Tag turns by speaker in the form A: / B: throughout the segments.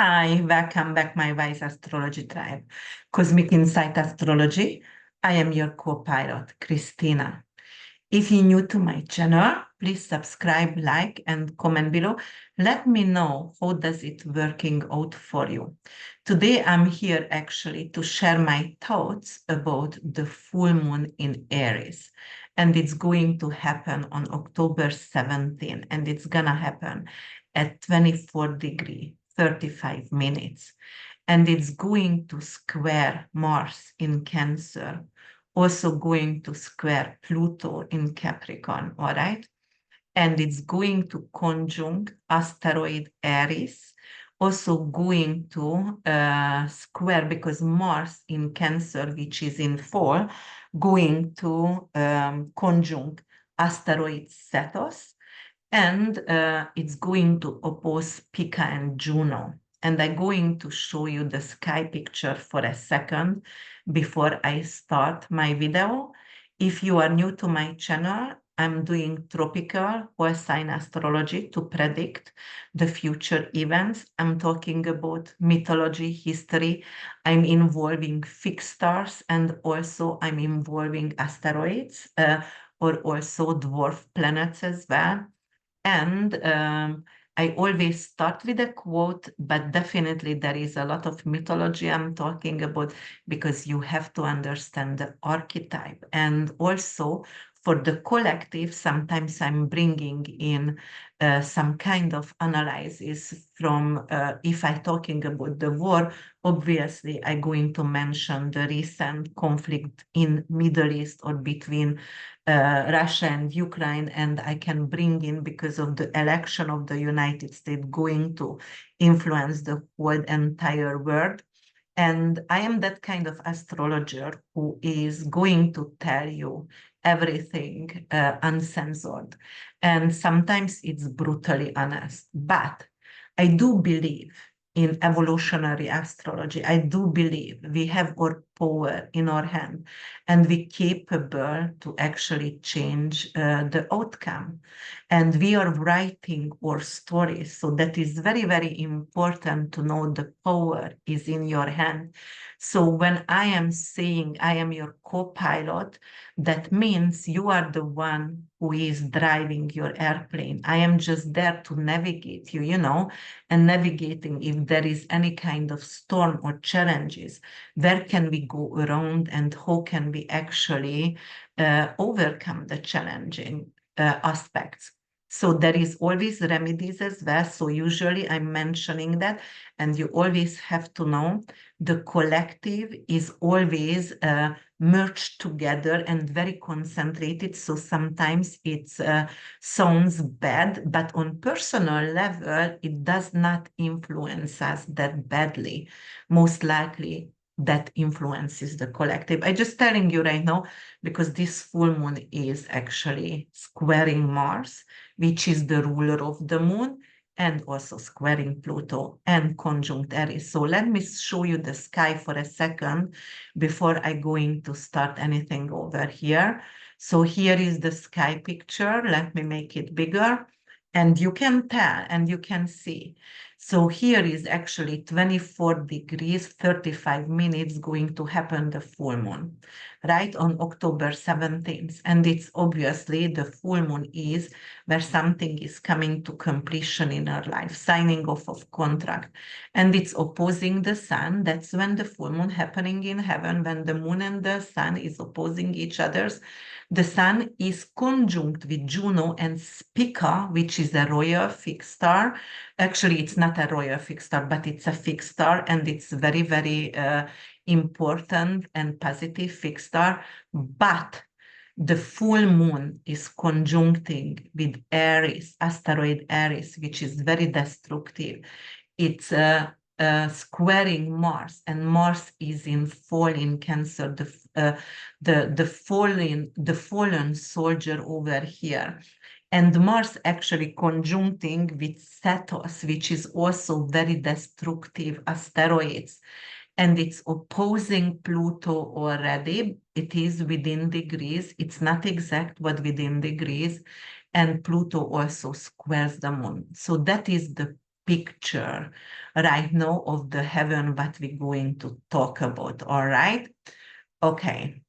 A: Hi, welcome back, my wise astrology tribe. Cosmic Insight Astrology. I am your co-pilot, Christina. If you're new to my channel, please subscribe, like, and comment below. Let me know how does it working out for you. Today, I'm here actually to share my thoughts about the full moon in Aries. And it's going to happen on October 17, and it's gonna happen at 24 degree, 35 minutes. And it's going to square Mars in Cancer, also going to square Pluto in Capricorn, all right? And it's going to conjunct asteroid Aries, also going to square, because Mars in Cancer, which is in fall, going to conjunct asteroid Cetus, and it's going to oppose Pika and Juno. And I'm going to show you the sky picture for a second before I start my video. If you are new to my channel, I'm doing tropical whole sign astrology to predict the future events. I'm talking about mythology, history. I'm involving fixed stars, and also I'm involving asteroids or also dwarf planets as well. And I always start with a quote, but definitely there is a lot of mythology I'm talking about, because you have to understand the archetype. And also for the collective, sometimes I'm bringing in some kind of analysis from, if I'm talking about the war, obviously I'm going to mention the recent conflict in Middle East or between Russia and Ukraine, and I can bring in, because of the election of the United States going to influence the whole entire world. And I am that kind of astrologer who is going to tell you everything uncensored. And sometimes it's brutally honest. But I do believe in evolutionary astrology. I do believe we have our power in our hand, and we're capable to actually change the outcome. And we are writing our stories. So that is very, very important to know the power is in your hand. So when I am saying I am your co-pilot, that means you are the one who is driving your airplane. I am just there to navigate you, and navigating if there is any kind of storm or challenges, where can we go around and how can we actually overcome the challenging aspects. So there is always remedies as well. So usually I'm mentioning that, and you always have to know the collective is always merged together and very concentrated. So sometimes it sounds bad, but on personal level, it does not influence us that badly. Most likely that influences the collective. I'm just telling you right now, because this full moon is actually squaring Mars, which is the ruler of the moon, and also squaring Pluto and conjunct Aries. So let me show you the sky for a second before I going to start anything over here. So here is the sky picture. Let me make it bigger. And you can tell and you can see. So here is actually 24 degrees, 35 minutes going to happen the full moon, right, on October 17th. And it's obviously the full moon is where something is coming to completion in our life, signing off of contract. And it's opposing the sun. That's when the full moon happening in heaven, when the moon and the sun is opposing each other's. The sun is conjunct with Juno and Spica, which is a royal fixed star. Actually, it's not a royal fixed star, but it's a fixed star, and it's very, very important and positive fixed star. But the full moon is conjuncting with Aries, asteroid Aries, which is very destructive. It's squaring Mars, and Mars is in fall in Cancer, the fallen soldier over here. And Mars actually conjuncting with Cetus, which is also very destructive asteroids. And it's opposing Pluto already. It is within degrees. It's not exact, but within degrees. And Pluto also squares the moon. So that is the picture right now of the heaven what we're going to talk about, all right? Okay.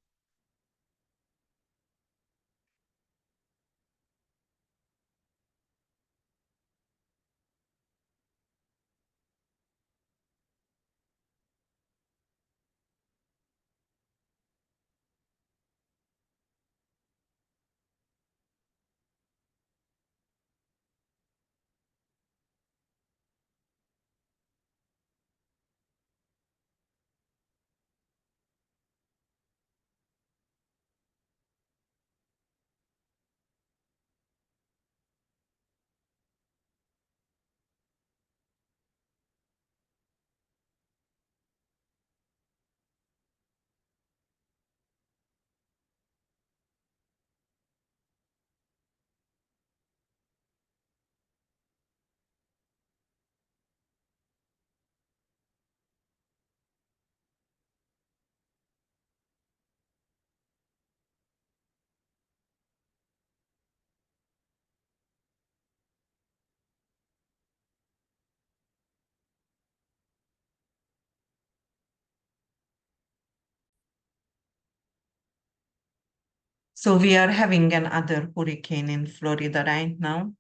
A: So we are having another hurricane in Florida right now,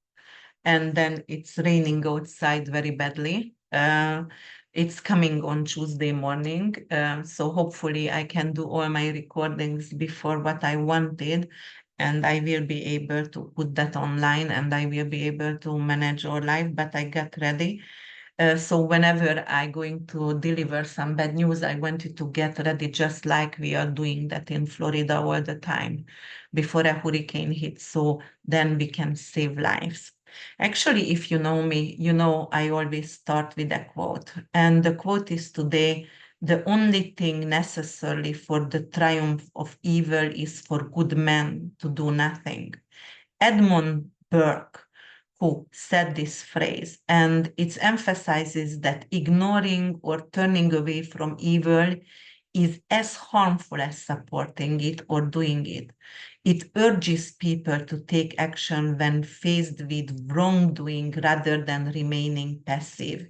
A: and then it's raining outside very badly. It's coming on Tuesday morning, so hopefully I can do all my recordings before what I wanted, and I will be able to put that online, and I will be able to manage our life. But I got ready. So whenever I'm going to deliver some bad news, I wanted to get ready just like we are doing that in Florida all the time before a hurricane hits. So then we can save lives. Actually, if you know me, you know I always start with a quote. And the quote is today, the only thing necessary for the triumph of evil is for good men to do nothing. Edmund Burke, who said this phrase, and it emphasizes that ignoring or turning away from evil is as harmful as supporting it or doing it. It urges people to take action when faced with wrongdoing rather than remaining passive.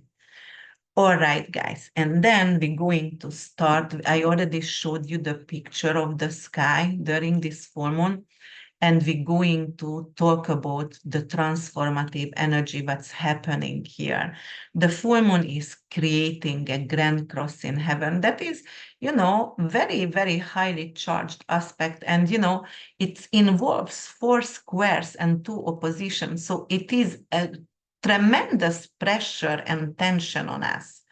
A: All right, guys, and then we're going to start. I already showed you the picture of the sky during this full moon, and we're going to talk about the transformative energy that's happening here. The full moon is creating a grand cross in heaven that is, very, very highly charged aspect. And, it involves four squares and two oppositions. So it is a tremendous pressure and tension on us.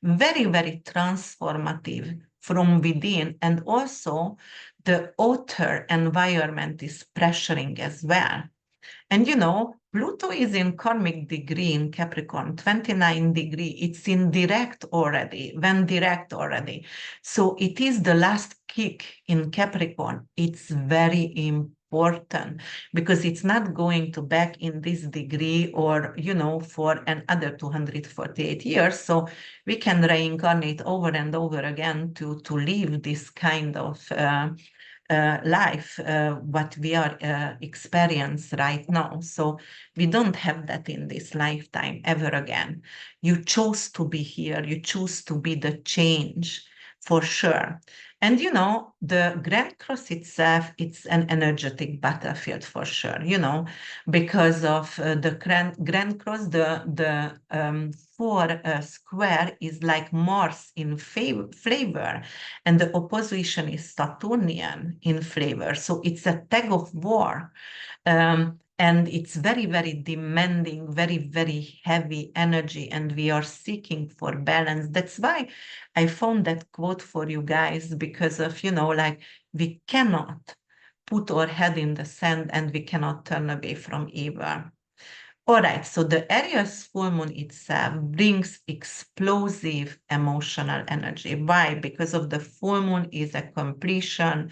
A: Very, very transformative from within, and also the outer environment is pressuring as well. And Pluto is in karmic degree in Capricorn, 29 degree. It's in direct already, when direct already. So it is the last kick in Capricorn. It's very important because it's not going to back in this degree or, for another 248 years. So we can reincarnate over and over again to live this kind of life, what we are experience right now. So we don't have that in this lifetime ever again. You chose to be here. You choose to be the change for sure. And the Grand Cross itself, it's an energetic battlefield for sure, because of the Grand Cross, the four square is like Mars in flavor, and the opposition is Saturnian in flavor. So it's a tug of war. And it's very, very demanding, very, very heavy energy, and we are seeking for balance. That's why I found that quote for you guys, because of, like we cannot put our head in the sand and we cannot turn away from evil. All right, so the Aries full moon itself brings explosive emotional energy. Why? Because of the full moon is a completion,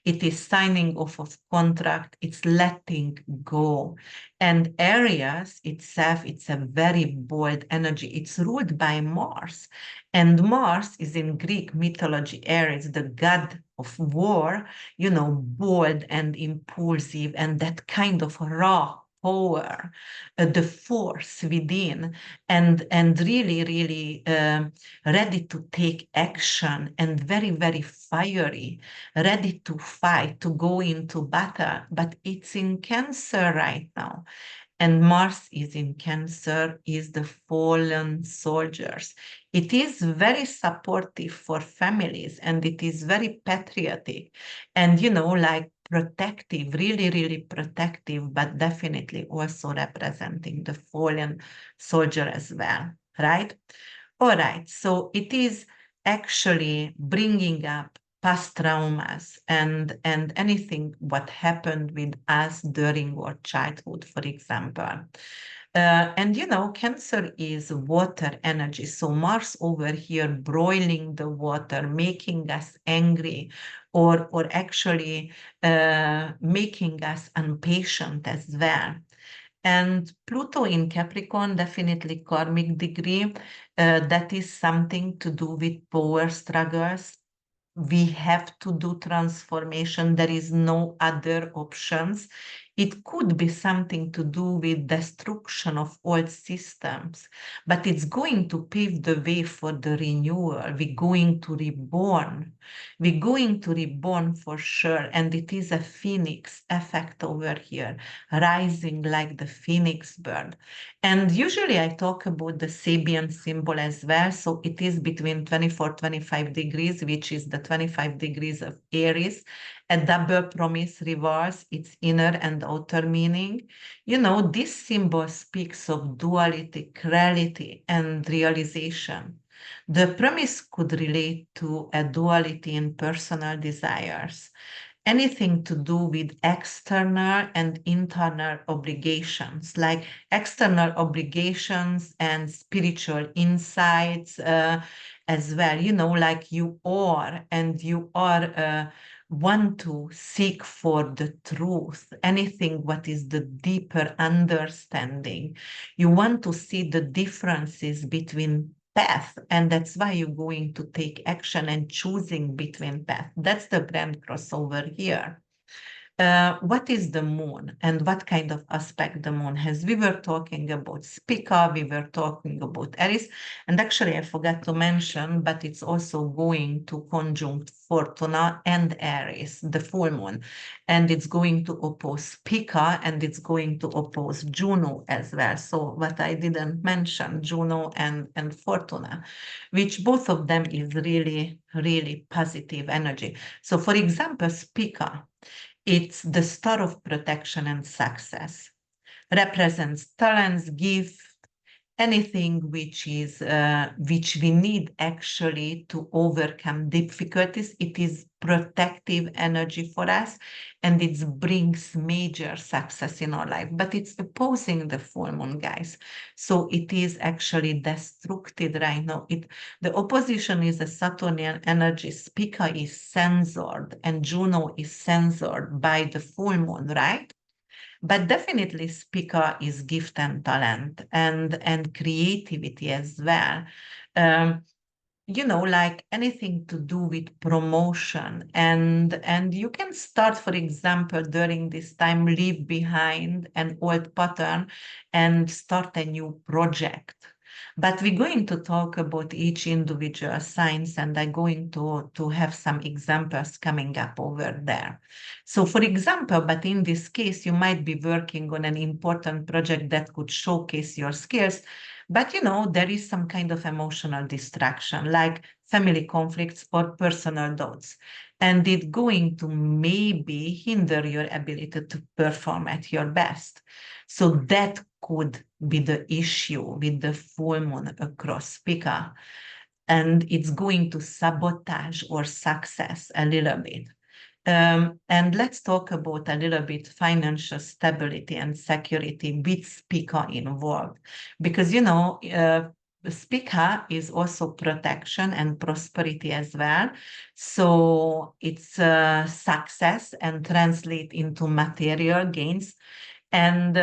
A: it is signing off of contract, it's letting go. And Aries itself, it's a very bold energy. It's ruled by Mars. And Mars is in Greek mythology, Aries, the god of war, bold and impulsive and that kind of raw power, the force within, and really, really ready to take action and very, very fiery, ready to fight, to go into battle. But it's in Cancer right now. And Mars is in Cancer, is the fallen soldiers. It is very supportive for families and it is very patriotic and, like protective, really, really protective, but definitely also representing the fallen soldier as well, right? All right, so it is actually bringing up past traumas and anything what happened with us during our childhood, for example. And Cancer is water energy. So Mars over here broiling the water, making us angry, or actually making us impatient as well. And Pluto in Capricorn, definitely karmic degree. That is something to do with power struggles. We have to do transformation. There is no other options. It could be something to do with destruction of old systems, but it's going to pave the way for the renewal. We're going to reborn. We're going to reborn for sure. And it is a phoenix effect over here, rising like the phoenix bird. And usually I talk about the Sabian symbol as well. So it is between 24, 25 degrees, which is the 25 degrees of Aries. A double promise reverse its inner and outer meaning. This symbol speaks of duality, reality, and realization. The promise could relate to a duality in personal desires, anything to do with external and internal obligations, like external obligations and spiritual insights as well. Like you are, and you are. Want to seek for the truth, anything what is the deeper understanding. You want to see the differences between path, and that's why you're going to take action and choosing between path. That's the grand crossover here. What is the moon and what kind of aspect the moon has? We were talking about Spica, we were talking about Aries, and actually I forgot to mention, but it's also going to conjunct Fortuna and Aries, the full moon, and it's going to oppose Spica and it's going to oppose Juno as well. So what I didn't mention, Juno and Fortuna, which both of them is really, really positive energy. So for example, Spica, it's the star of protection and success, represents talents, gift, anything which we need actually to overcome difficulties. It is protective energy for us, and it brings major success in our life. But it's opposing the full moon, guys. So it is actually destructive right now. The opposition is a Saturnian energy. Spica is censored, and Juno is censored by the full moon, right? But definitely Spica is gift and talent and creativity as well. Um, like anything to do with promotion, and you can start, for example, during this time, leave behind an old pattern and start a new project. But we're going to talk about each individual signs, and I'm going to have some examples coming up over there. So for example, but in this case, you might be working on an important project that could showcase your skills, but there is some kind of emotional distraction, like family conflicts or personal doubts. And it's going to maybe hinder your ability to perform at your best. So that could be the issue with the full moon across Pika. And it's going to sabotage our success a little bit. And let's talk about a little bit financial stability and security with Spica involved. Because, Spica is also protection and prosperity as well. So it's success and translate into material gains. And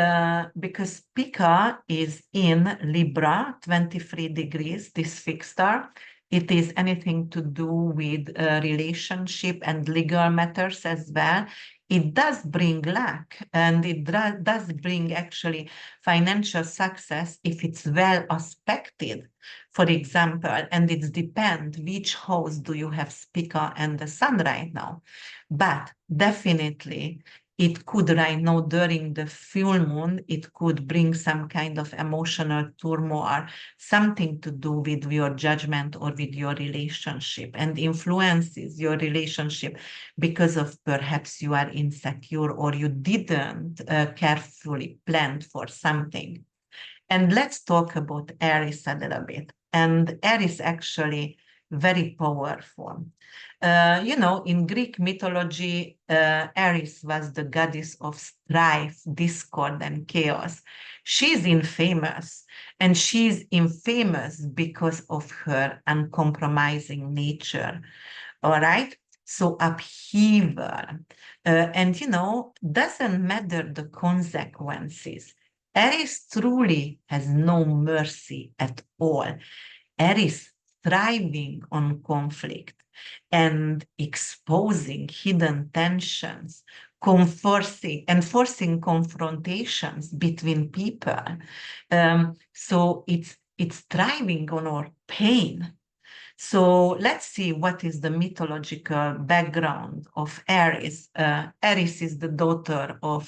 A: because Spica is in Libra, 23 degrees, this fixed star, it is anything to do with relationship and legal matters as well. it does bring luck, and it does bring actually financial success if it's well aspected, for example, and it depends which house do you have speaker and the sun right now. But definitely it could right now during the full moon, it could bring some kind of emotional turmoil, something to do with your judgment or with your relationship, and influences your relationship because of perhaps you are insecure or you didn't carefully plan for something. And let's talk about Aries a little bit. And Aries actually very powerful. In Greek mythology, Aries was the goddess of strife, discord, and chaos. She's infamous, and she's infamous because of her uncompromising nature. All right. So upheaval. Doesn't matter the consequences. Aries truly has no mercy at all. Aries thriving on conflict and exposing hidden tensions, forcing confrontations between people. So it's thriving on our pain. So let's see what is the mythological background of Aries. Aries is the daughter of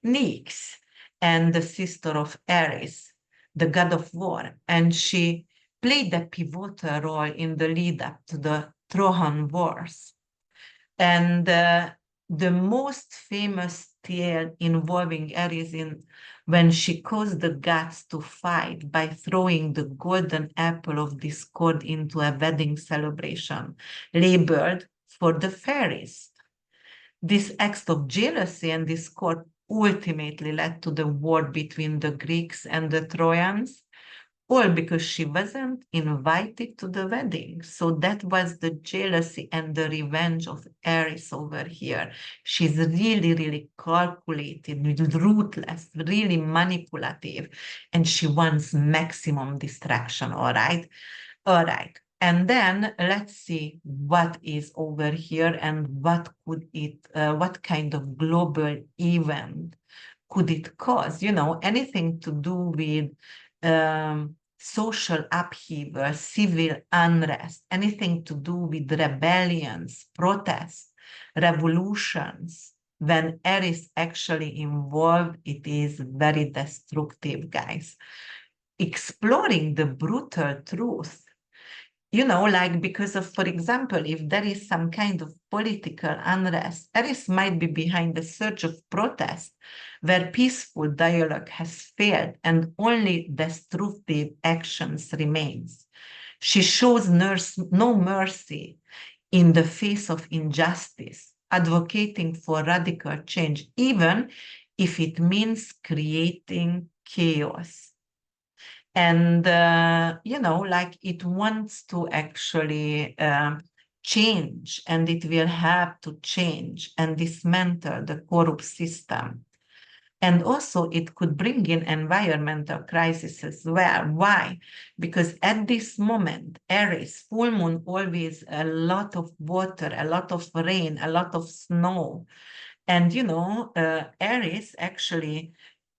A: Nyx and the sister of Ares, the god of war, and she played a pivotal role in the lead up to the Trojan Wars. And the most famous tale involving Ares in when she caused the gods to fight by throwing the golden apple of discord into a wedding celebration labeled for the fairest. This act of jealousy and discord ultimately led to the war between the Greeks and the Trojans, all because she wasn't invited to the wedding. So that was the jealousy and the revenge of Aries over here. She's really, really calculated, ruthless, really manipulative, and she wants maximum distraction, all right? All right. And then let's see what is over here and what kind of global event could it cause? Anything to do with social upheaval, civil unrest, anything to do with rebellions, protests, revolutions. When air is actually involved, it is very destructive, guys. Exploring the brutal truth, like because of, for example, if there is some kind of political unrest, Aries might be behind the surge of protest where peaceful dialogue has failed and only destructive actions remains. She shows no mercy in the face of injustice, advocating for radical change, even if it means creating chaos. And like it wants to actually change, and it will have to change and dismantle the corrupt system. And also it could bring in environmental crisis as well. Why? Because at this moment, Aries, full moon, always a lot of water, a lot of rain, a lot of snow. And Aries actually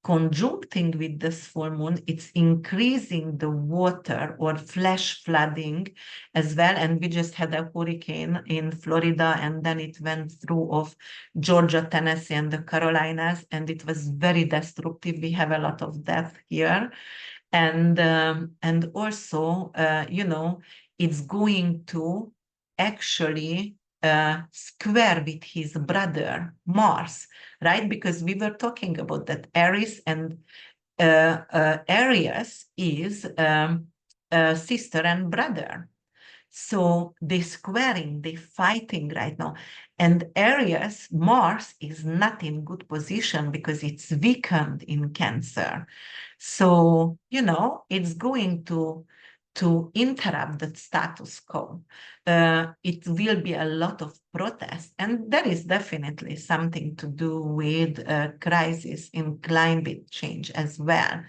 A: conjuncting with this full moon, it's increasing the water or flash flooding as well. And we just had a hurricane in Florida, and then it went through of Georgia, Tennessee, and the Carolinas, and it was very destructive. We have a lot of death here. And also, it's going to actually square with his brother Mars, right? Because we were talking about that Aries and Aries is sister and brother. So they squaring, they fighting right now. And Aries, Mars is not in good position because it's weakened in Cancer. So, it's going to interrupt the status quo. It will be a lot of protest, and that is definitely something to do with a crisis in climate change as well.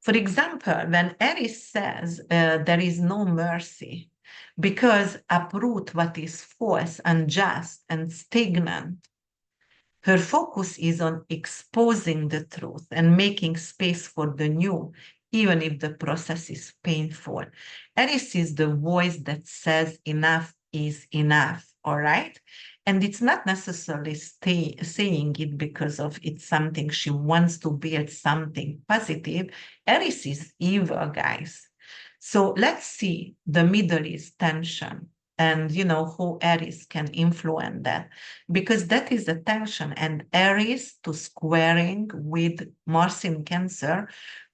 A: For example, when Aries says there is no mercy, because uproot what is false, unjust, and stagnant, Her focus is on exposing the truth and making space for the new, even if the process is painful. Aries is the voice that says enough is enough, all right? And it's not necessarily saying it because of it's something she wants to build something positive. Aries is evil, guys. So let's see the Middle East tension and how Aries can influence that, because that is the tension, and Aries to squaring with Mars in Cancer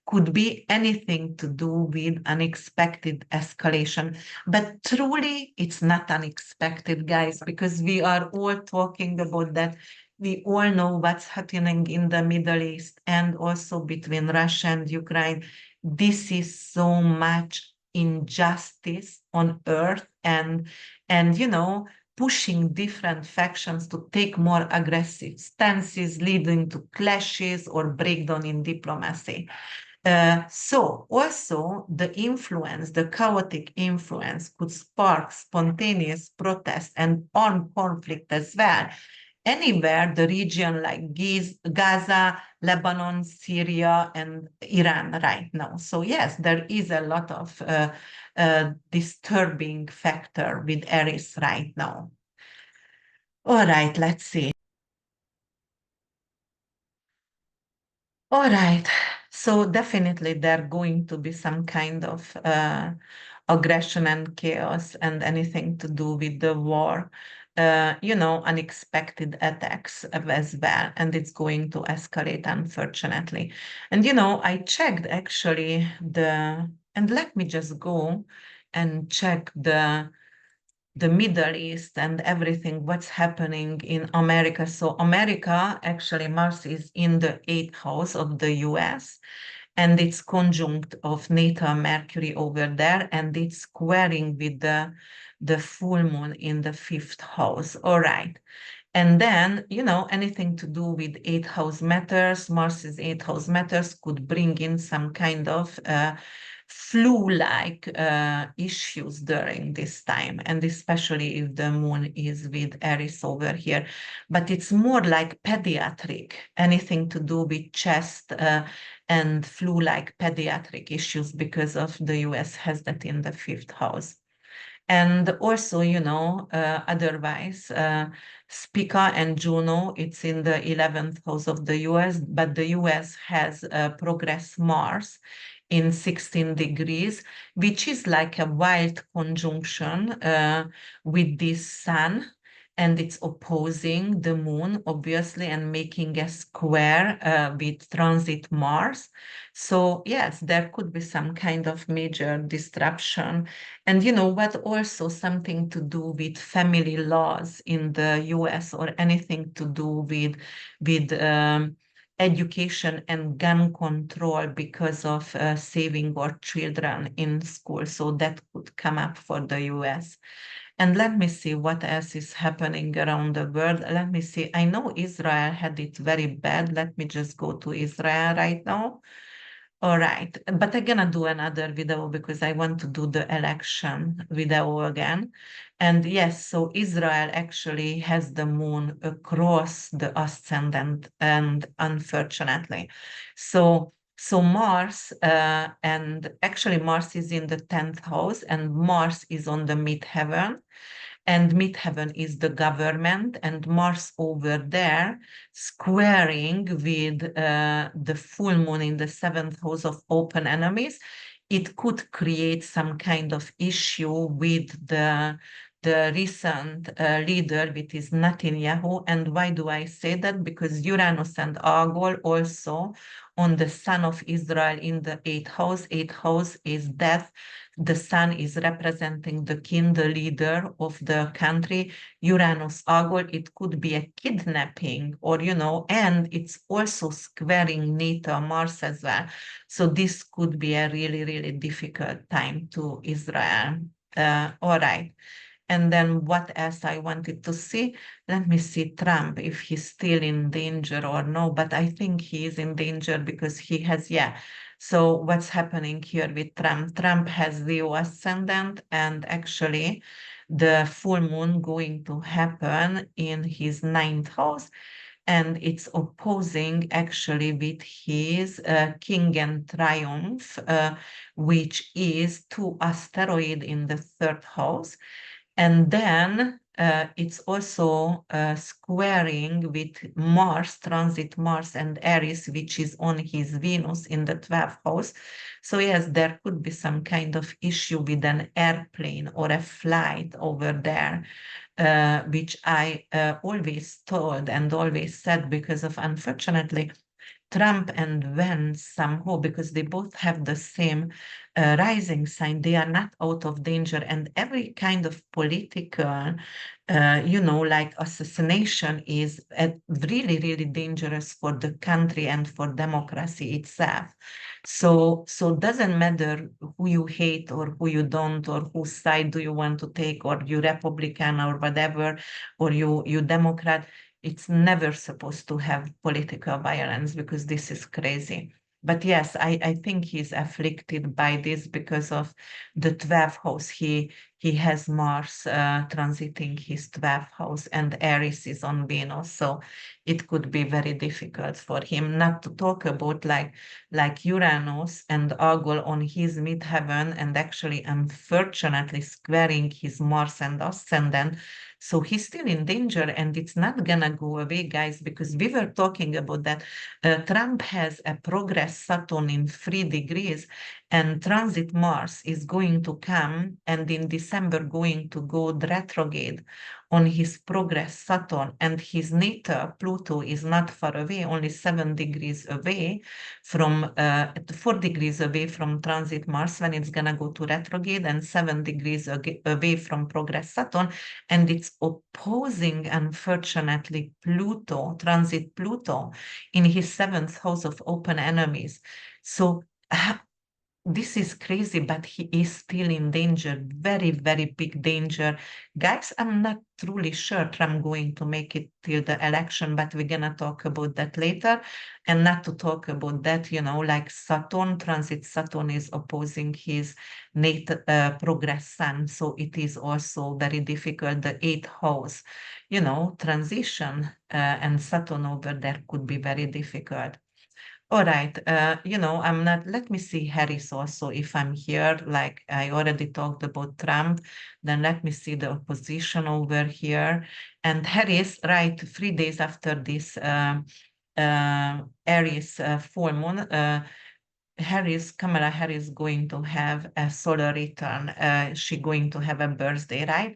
A: could be anything to do with unexpected escalation. But truly, it's not unexpected, guys, because we are all talking about that. We all know what's happening in the Middle East and also between Russia and Ukraine. This is so much injustice on earth, and pushing different factions to take more aggressive stances, leading to clashes or breakdown in diplomacy. So also the chaotic influence could spark spontaneous protest and armed conflict as well. Anywhere the region like Gaza, Lebanon, Syria, and Iran right now. So yes, there is a lot of disturbing factor with Aries right now. All right, let's see. All right. So definitely there going to be some kind of aggression and chaos and anything to do with the war, unexpected attacks as well. And it's going to escalate, unfortunately. And, I checked actually and let me just go and check the Middle East and everything, what's happening in America. So America, actually, Mars is in the eighth house of the US, and it's conjunct of natal Mercury over there, and it's squaring with the full moon in the fifth house. All right. And then, anything to do with eighth house matters, Mars's eighth house matters could bring in some kind of flu-like issues during this time, and especially if the moon is with Aries over here. But it's more like pediatric, anything to do with chest and flu-like pediatric issues, because of the US has that in the fifth house. And also, otherwise, Spica and Juno, it's in the 11th house of the US, but the US has progress Mars in 16 degrees, which is like a wild conjunction with this sun. And it's opposing the moon, obviously, and making a square with transit Mars. So, yes, there could be some kind of major disruption. And what, also something to do with family laws in the US, or anything to do with education and gun control because of saving our children in school. So that could come up for the US. And let me see what else is happening around the world. Let me see. I know Israel had it very bad. Let me just go to Israel right now. All right, but I'm gonna do another video because I want to do the election video again. And yes, so Israel actually has the moon across the ascendant, and unfortunately. So Mars, and actually Mars is in the 10th house, and Mars is on the midheaven, and midheaven is the government, and Mars over there squaring with the full moon in the seventh house of open enemies. It could create some kind of issue with the recent leader, which is Netanyahu. And why do I say that? Because Uranus and Algol also on the sun of Israel in the eighth house. Eighth house is death. The sun is representing the king, the leader of the country. Uranus Algol, it could be a kidnapping, or, and it's also squaring natal Mars as well. So this could be a really, really difficult time to Israel. All right. And then what else I wanted to see? Let me see Trump, if he's still in danger or no, but I think he is in danger because he has, yeah. So what's happening here with Trump? Trump has Leo ascendant, and actually the full moon going to happen in his ninth house. and it's opposing actually with his King and Triumph, which is two asteroid in the third house. And then it's also squaring with Mars, transit Mars and Aries, which is on his Venus in the 12th house. So yes, there could be some kind of issue with an airplane or a flight over there, which I always told and always said, because of, unfortunately, Trump and Vance somehow, because they both have the same rising sign, they are not out of danger. And every kind of political, like assassination is really, really dangerous for the country and for democracy itself. So doesn't matter who you hate or who you don't, or whose side do you want to take, or you Republican or whatever, or you Democrat. It's never supposed to have political violence, because this is crazy. But yes, I think he's afflicted by this because of the 12th house. He has Mars transiting his 12th house, and Aries is on Venus. So it could be very difficult for him, not to talk about like Uranus and Algol on his midheaven, and actually unfortunately squaring his Mars and ascendant. So he's still in danger, and it's not gonna go away, guys, because we were talking about that. Trump has a progress Saturn in 3 degrees, and transit Mars is going to come, and in December going to go retrograde on his progress Saturn, and his natal Pluto is not far away, only 7 degrees away from 4 degrees away from transit Mars when it's gonna go to retrograde, and 7 degrees away from progress Saturn, and it's opposing, unfortunately, Pluto, transit Pluto in his seventh house of open enemies. So this is crazy, but he is still in danger, very, very big danger. Guys, I'm not truly sure Trump going to make it till the election, but we're gonna talk about that later. And not to talk about that, like Saturn, transit Saturn is opposing his progress sun. So it is also very difficult. The eighth house, transition and Saturn over there could be very difficult. All right. I'm not, let me see Harris also if I'm here. Like I already talked about Trump, then let me see the opposition over here. And Harris, right, 3 days after this Aries full moon, Kamala Harris going to have a solar return. She going to have a birthday, right?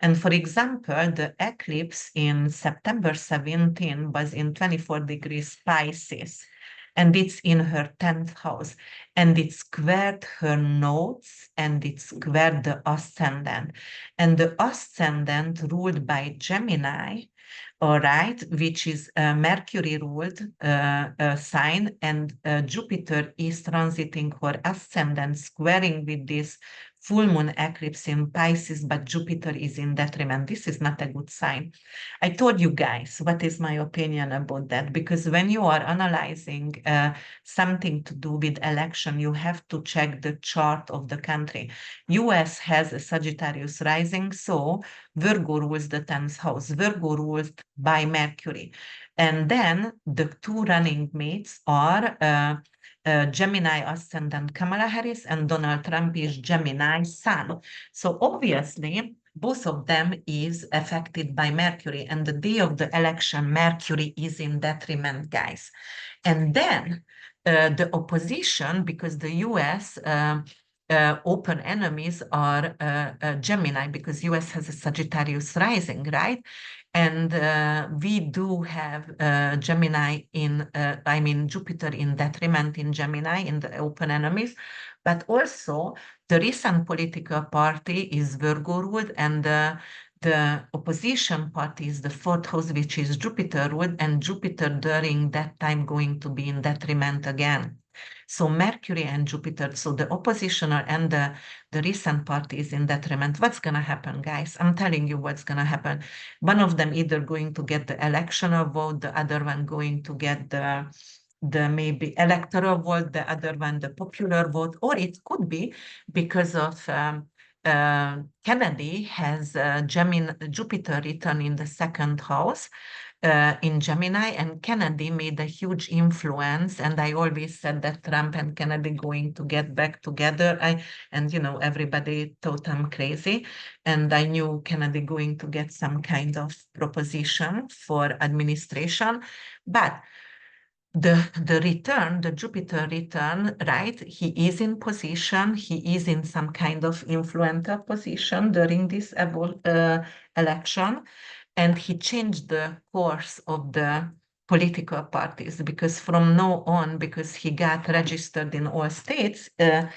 A: And for example, the eclipse in September 17 was in 24 degrees Pisces, and it's in her 10th house, and it squared her nodes, and it squared the ascendant. And the ascendant ruled by Gemini, all right, which is a Mercury ruled sign, and Jupiter is transiting her ascendant, squaring with this full moon eclipse in Pisces, but Jupiter is in detriment. This is not a good sign. I told you guys what is my opinion about that, because when you are analyzing something to do with election, you have to check the chart of the country. US has a Sagittarius rising, so Virgo rules the 10th house. Virgo rules by Mercury. And then the two running mates are Gemini ascendant Kamala Harris, and Donald Trump is Gemini sun. So obviously, both of them is affected by Mercury, and the day of the election, Mercury is in detriment, guys. And then the opposition, because the US open enemies are Gemini, because US has a Sagittarius rising, right? And we do have Gemini Jupiter in detriment in Gemini, in the open enemies. But also the recent political party is Virgo ruled, and the opposition party is the fourth house, which is Jupiter ruled, and Jupiter during that time going to be in detriment again. So Mercury and Jupiter, so the oppositioner and the recent party is in detriment. What's going to happen, guys? I'm telling you what's going to happen. One of them either going to get the electoral vote, the other one going to get the maybe electoral vote, the other one the popular vote, or it could be because of Kennedy has Jupiter return in the second house, in Gemini, and Kennedy made a huge influence. And I always said that Trump and Kennedy going to get back together. And everybody thought I'm crazy, and I knew Kennedy going to get some kind of proposition for administration, but the Jupiter return, right? He is in position, he is in some kind of influential position during this election, and he changed the course of the political parties, because from now on, because he got registered in all states, there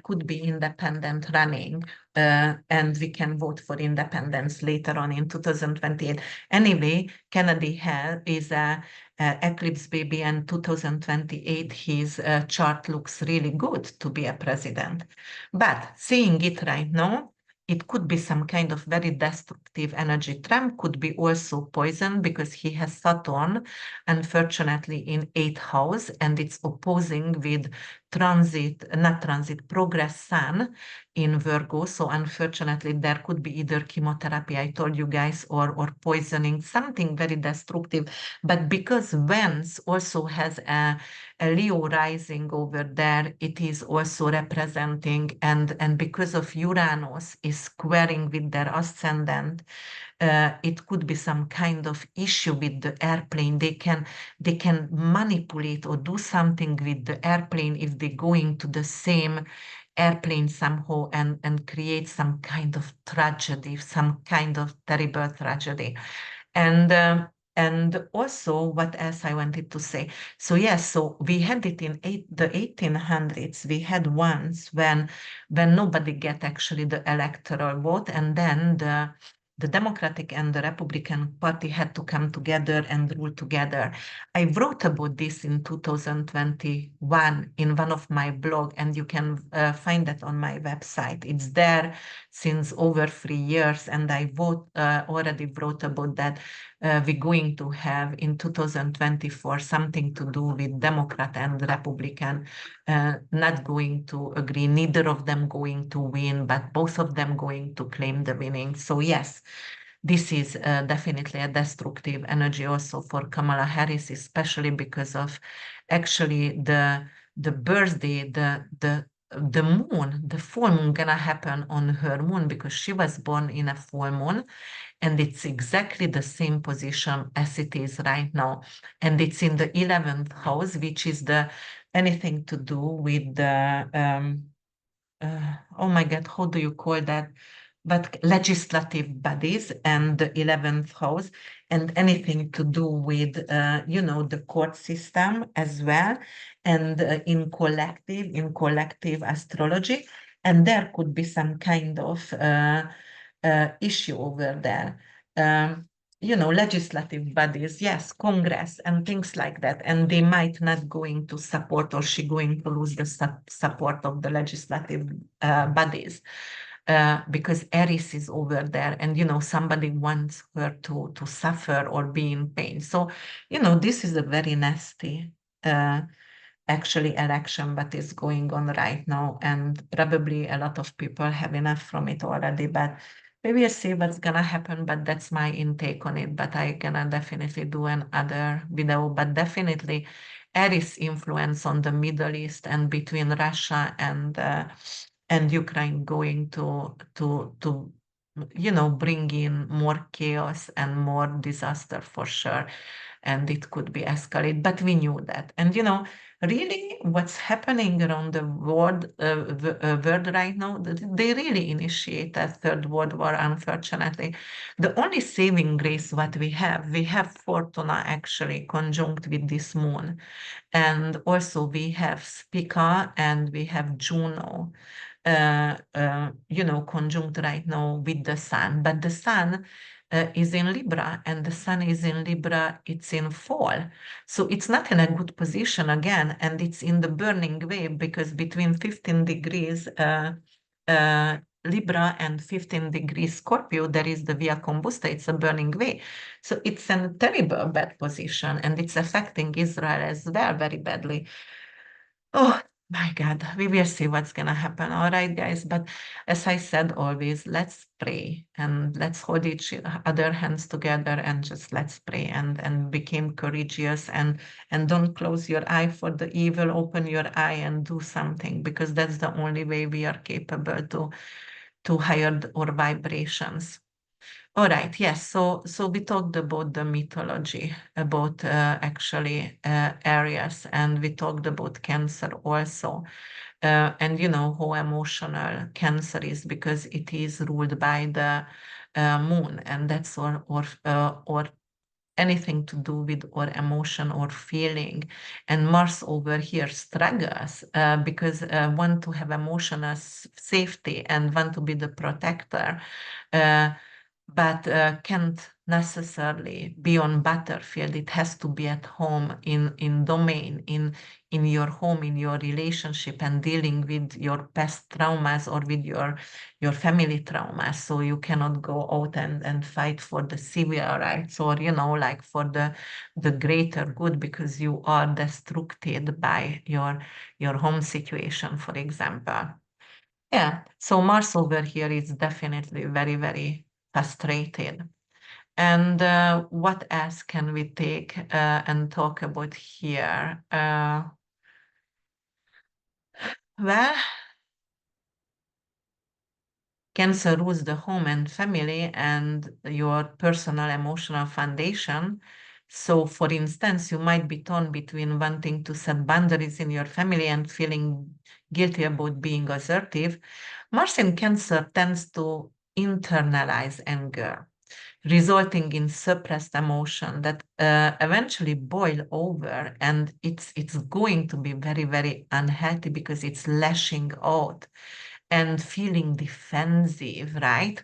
A: could be independent running, and we can vote for independence later on in 2028. Anyway, Kennedy is a eclipse baby, and 2028 his chart looks really good to be a president. But seeing it right now, it could be some kind of very destructive energy. Trump could be also poisoned because he has Saturn, unfortunately, in 8th house, and it's opposing with not transit, progress Sun in Virgo. So unfortunately, there could be either chemotherapy, I told you guys, or poisoning, something very destructive. But because Vence also has a Leo rising over there, it is also representing, and because of Uranus is squaring with their ascendant, it could be some kind of issue with the airplane. They can manipulate or do something with the airplane if they go into the same airplane somehow, and create some kind of tragedy, some kind of terrible tragedy. And and also, what else I wanted to say? So yes, so we had it in the 1800s. We had once when nobody get actually the electoral vote, and then the Democratic and the Republican Party had to come together and rule together. I wrote about this in 2021 in one of my blog, and you can find that on my website. It's there since over 3 years, and I already wrote about that. We're going to have in 2024 something to do with Democrat and Republican, not going to agree, neither of them going to win, but both of them going to claim the winning. So yes, this is definitely a destructive energy also for Kamala Harris, especially because of actually the birthday, the moon, the full moon gonna happen on her moon, because she was born in a full moon, and it's exactly the same position as it is right now. And it's in the 11th house, which is the anything to do with the oh my God, how do you call that? But legislative bodies and the 11th house, and anything to do with, the court system as well, and in collective astrology. And there could be some kind of issue over there. Legislative bodies, yes, Congress and things like that. And they might not going to support, or she going to lose the support of the legislative bodies. Because Aries is over there, and somebody wants her to suffer or be in pain. So this is a very nasty uh, actually election that is going on right now, and probably a lot of people have enough from it already. But we will see what's gonna happen. But that's my intake on it. But I gonna definitely do another video. But definitely Aries influence on the Middle East and between Russia and Ukraine going to bring in more chaos and more disaster for sure. And it could be escalated, but we knew that. And really, what's happening around the world right now, they really initiate a third world war, unfortunately. The only saving grace what we have Fortuna actually conjunct with this moon, and also we have Spica and we have Juno, conjunct right now with the sun. But the sun is in Libra, and the sun is in Libra, it's in fall. So it's not in a good position again, and it's in the burning way, because between 15 degrees Libra and 15 degrees Scorpio, there is the Via Combusta, it's a burning way. So it's a terrible bad position, and it's affecting Israel as well very badly. Oh, My God, we will see what's gonna happen. All right, guys. But as I said, always let's pray and let's hold each other hands together and just let's pray and become courageous and don't close your eye for the evil. Open your eye and do something because that's the only way we are capable to higher our vibrations. All right, yes. So we talked about the mythology, about actually Aries, and we talked about Cancer also. And you know how emotional Cancer is because it is ruled by the moon, and that's or anything to do with our emotion or feeling. And Mars over here struggles because want to have emotional safety and want to be the protector. Uh, but can't necessarily be on battlefield. It has to be at home in domain, in your home, in your relationship, and dealing with your past traumas or with your family traumas. So you cannot go out and fight for the civil rights or, you know, like for the greater good because you are destructed by your home situation, for example. Yeah, so Mars over here is definitely very, very frustrated. And what else can we take and talk about here? Well, Cancer rules the home and family and your personal emotional foundation. So, for instance, you might be torn between wanting to set boundaries in your family and feeling guilty about being assertive. Mars in Cancer tends to internalize anger, resulting in suppressed emotion that eventually boil over, and it's going to be very, very unhealthy because it's lashing out and feeling defensive, right?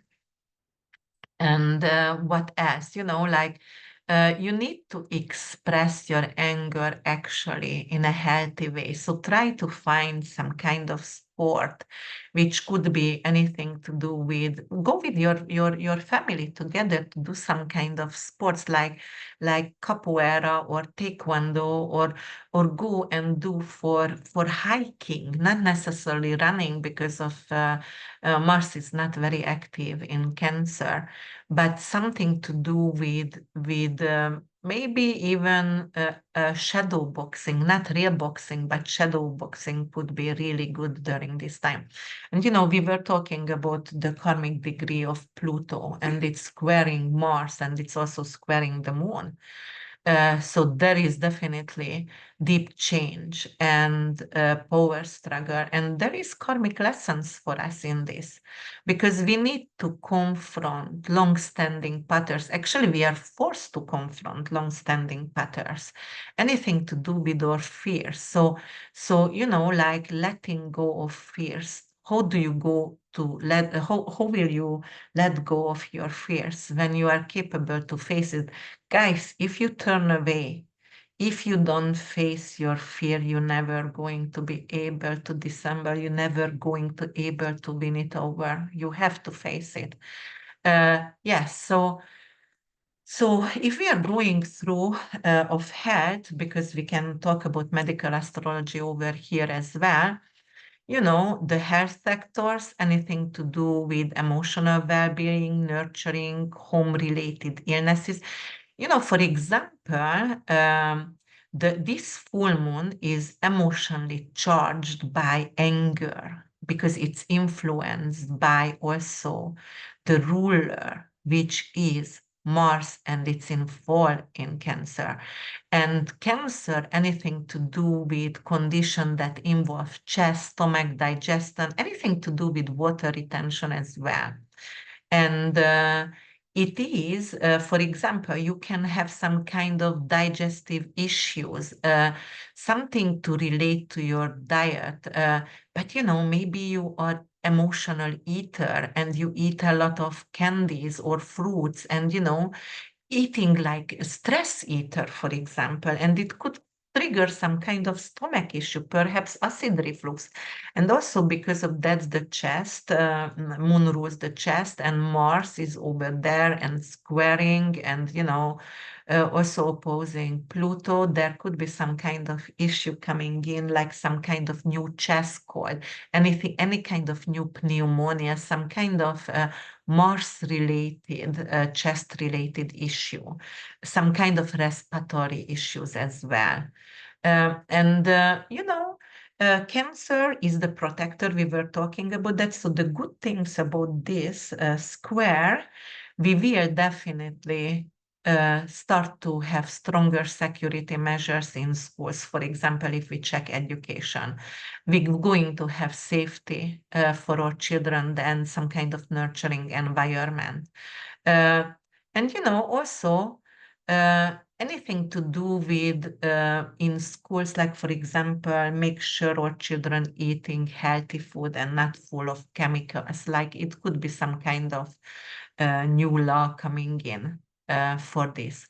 A: And what else? You know, like you need to express your anger actually in a healthy way. So try to find some kind of sport, which could be anything to do with go with your family together to do some kind of sports like capoeira or taekwondo or go and do for hiking, not necessarily running because of Mars is not very active in Cancer, but something to do with maybe even shadow boxing, not real boxing, but shadow boxing would be really good during this time. And you know, we were talking about the karmic degree of Pluto, and it's squaring Mars, and it's also squaring the moon. So there is definitely deep change and power struggle, and there is karmic lessons for us in this because we need to confront long-standing patterns. Actually, we are forced to confront long-standing patterns, anything to do with our fears. So you know, like letting go of fears. How do you go to let? How will you let go of your fears when you are capable to face it? Guys, if you turn away, if you don't face your fear, you're never going to be able to dissemble. You're never going to able to win it over. You have to face it. Yes. So if we are going through of health, because we can talk about medical astrology over here as well, you know, the health sectors, anything to do with emotional well-being, nurturing, home-related illnesses. You know, for example, this full moon is emotionally charged by anger because it's influenced by also the ruler, which is Mars, and it's in fall in Cancer. And Cancer, anything to do with condition that involve chest, stomach, digestion, anything to do with water retention as well. And it is, for example, you can have some kind of digestive issues, something to relate to your diet. But you know, maybe you are emotional eater and you eat a lot of candies or fruits, and you know, eating like a stress eater, for example, and it could trigger some kind of stomach issue, perhaps acid reflux. And also because of that, the chest, Moon rules the chest, and Mars is over there and squaring, and you know, also opposing Pluto, there could be some kind of issue coming in, like some kind of new chest cold, anything, any kind of new pneumonia, some kind of Mars-related, chest-related issue, some kind of respiratory issues as well. And Cancer is the protector. We were talking about that. So the good things about this square, we will definitely start to have stronger security measures in schools. For example, if we check education, we're going to have safety for our children and some kind of nurturing environment. Uh, and also anything to do with in schools, like for example, make sure our children eating healthy food and not full of chemicals. Like it could be some kind of new law coming in for this.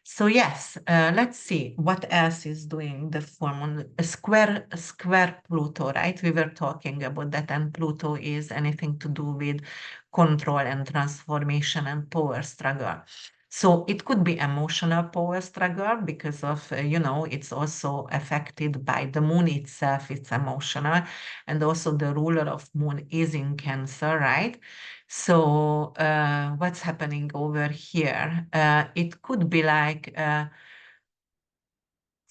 A: So yes, let's see what else is doing the form on a square Pluto, right? We were talking about that, and Pluto is anything to do with control and transformation and power struggle. So it could be emotional power struggle because of, it's also affected by the moon itself, it's emotional. And also the ruler of moon is in Cancer, right? So what's happening over here? It could be like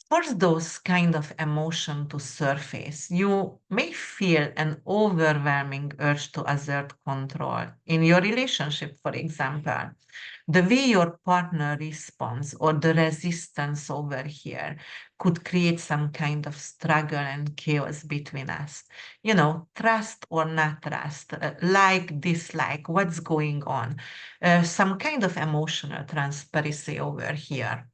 A: force those kind of emotion to surface. You may feel an overwhelming urge to assert control in your relationship, for example. The way your partner responds or the resistance over here could create some kind of struggle and chaos between us. Trust or not trust, like, dislike, what's going on, some kind of emotional transparency over here.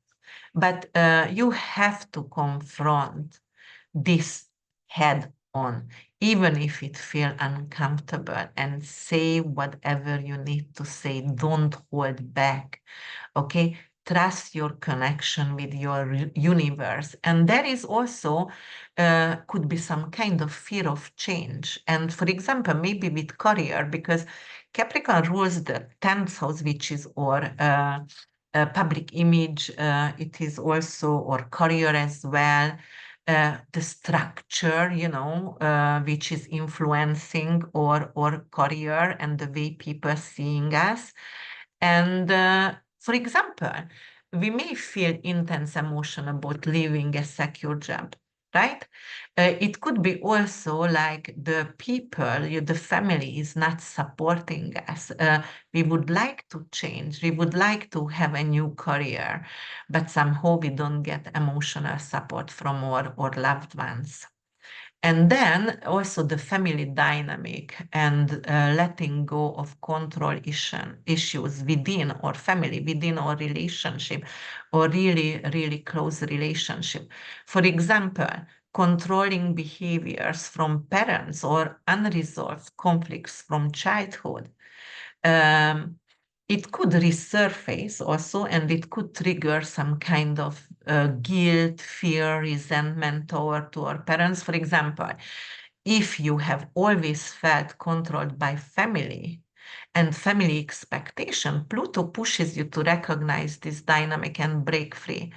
A: But you have to confront this head on, even if it feels uncomfortable, and say whatever you need to say. Don't hold back. Okay? Trust your connection with your universe. And there is also could be some kind of fear of change. And for example, maybe with career, because Capricorn rules the 10th house, which is our public image. It is also our career as well. The structure, which is influencing our career and the way people seeing us. And for example, we may feel intense emotion about leaving a secure job, right? It could be also like the people, the family is not supporting us. We would like to change. We would like to have a new career, but somehow we don't get emotional support from our loved ones. And then also the family dynamic and letting go of control issues within our family, within our relationship, or really, really close relationship. For example, controlling behaviors from parents or unresolved conflicts from childhood. Um, it could resurface also, and it could trigger some kind of guilt, fear, resentment toward to our parents. For example, if you have always felt controlled by family and family expectation, Pluto pushes you to recognize this dynamic and break free.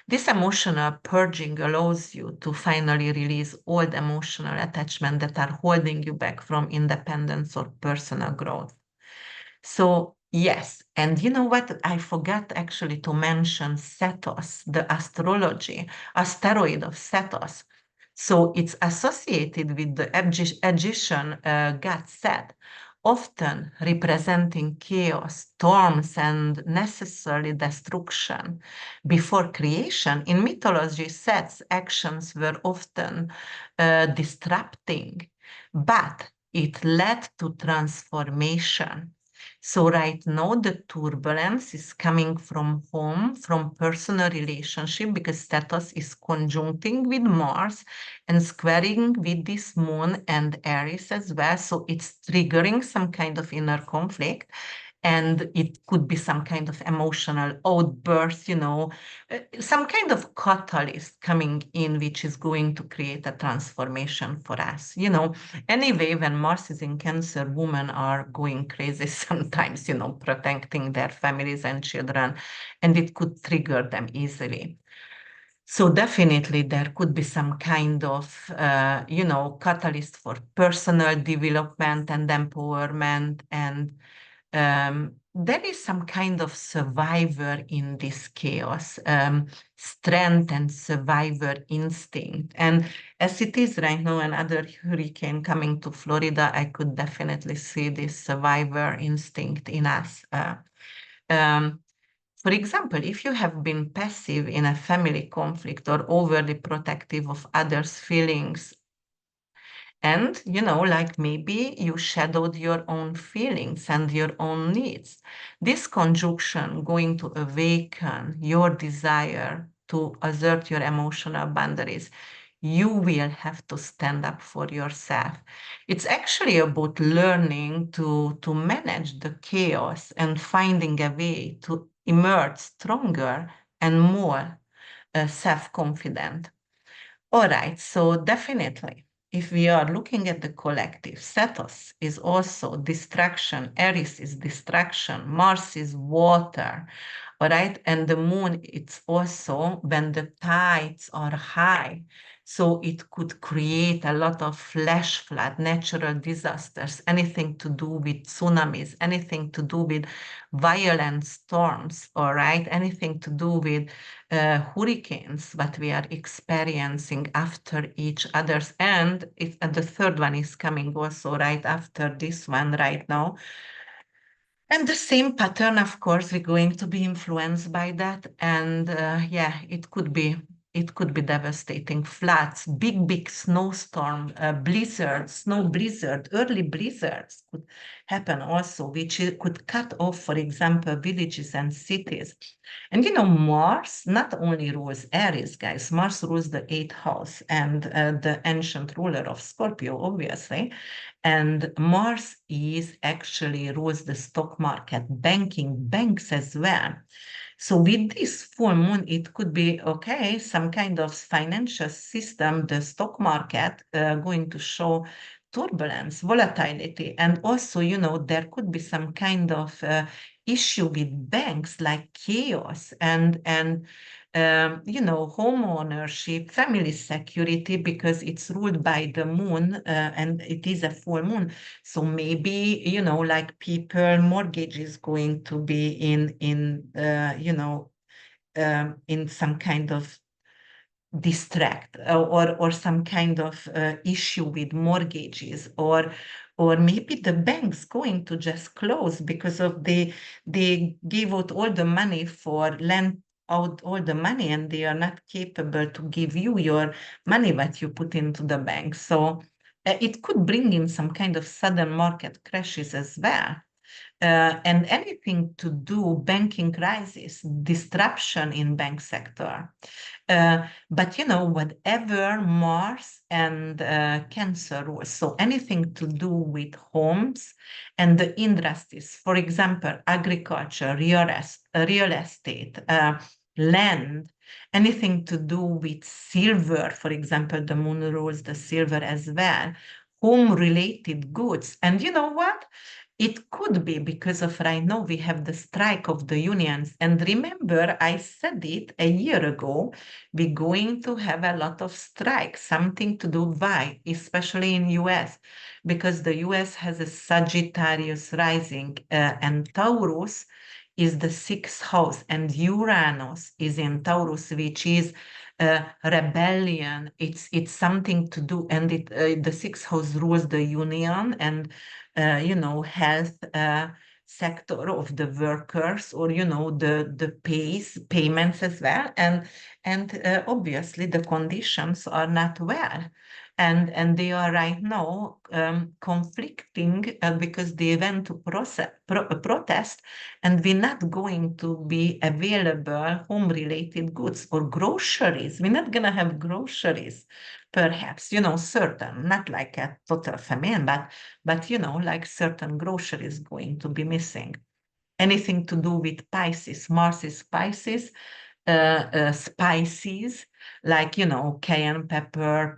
A: This emotional purging allows you to finally release old emotional attachment that are holding you back from independence or personal growth. So, yes, and you know what? I forgot actually to mention Cetos, the asteroid of Cetos. So it's associated with the Egyptian god Set, often representing chaos, storms, and necessary destruction. Before creation, in mythology, Set's actions were often disrupting, but it led to transformation. So right now the turbulence is coming from home, from personal relationship, because status is conjuncting with Mars and squaring with this moon and Aries as well. So it's triggering some kind of inner conflict. and it could be some kind of emotional outburst, some kind of catalyst coming in, which is going to create a transformation for us. Anyway, when Mars is in Cancer, women are going crazy sometimes, protecting their families and children, and it could trigger them easily. So definitely there could be some kind of, catalyst for personal development and empowerment, and there is some kind of survivor in this chaos, strength and survivor instinct. And as it is right now, another hurricane coming to Florida, I could definitely see this survivor instinct in us. Um, for example, if you have been passive in a family conflict or overly protective of others' feelings, and, like maybe you shadowed your own feelings and your own needs. This conjunction going to awaken your desire to assert your emotional boundaries. You will have to stand up for yourself. It's actually about learning to manage the chaos and finding a way to emerge stronger and more self-confident. All right, so definitely, if we are looking at the collective, Cetus is also distraction, Aries is distraction, Mars is water, all right, and the moon, it's also when the tides are high. So it could create a lot of flash flood, natural disasters, anything to do with tsunamis, anything to do with violent storms, all right, anything to do with hurricanes that we are experiencing after each other's. And the third one is coming also right after this one right now. And the same pattern, of course, we're going to be influenced by that. And yeah, it could be devastating. Floods, big snowstorm, blizzards, snow blizzard, early blizzards could happen also, which could cut off, for example, villages and cities. And Mars not only rules Aries, guys, Mars rules the eighth house and the ancient ruler of Scorpio, obviously. And Mars is actually rules the stock market, banking, banks as well. So with this full moon, it could be, okay, some kind of financial system, the stock market going to show turbulence, volatility. And also, there could be some kind of issue with banks like chaos and home ownership, family security, because it's ruled by the moon and it is a full moon. So maybe, like people, mortgage is going to be in some kind of distract or some kind of issue with mortgages, or maybe the bank's going to just close because of they gave out all the money for lend out all the money, and they are not capable to give you your money that you put into the bank. So it could bring in some kind of sudden market crashes as well. And anything to do banking crisis, disruption in bank sector. But whatever Mars and Cancer rules, so anything to do with homes and the industries, for example, agriculture, real estate, land, anything to do with silver, for example, the moon rules the silver as well, home-related goods. And you know what? It could be because of right now we have the strike of the unions. And remember, I said it a year ago, we're going to have a lot of strikes, something to do why, especially in US, because the US has a Sagittarius rising and Taurus is the sixth house, and Uranus is in Taurus, which is rebellion. It's something to do, and the sixth house rules the union and health sector of the workers, or the payments as well, and obviously the conditions are not well, and they are right now conflicting because they went to protest, and we're not going to be available home-related goods or groceries. We're not going to have groceries, perhaps, certain, not like a total famine, but like certain groceries going to be missing. anything to do with Pisces. Mars is Pisces, spices like cayenne pepper,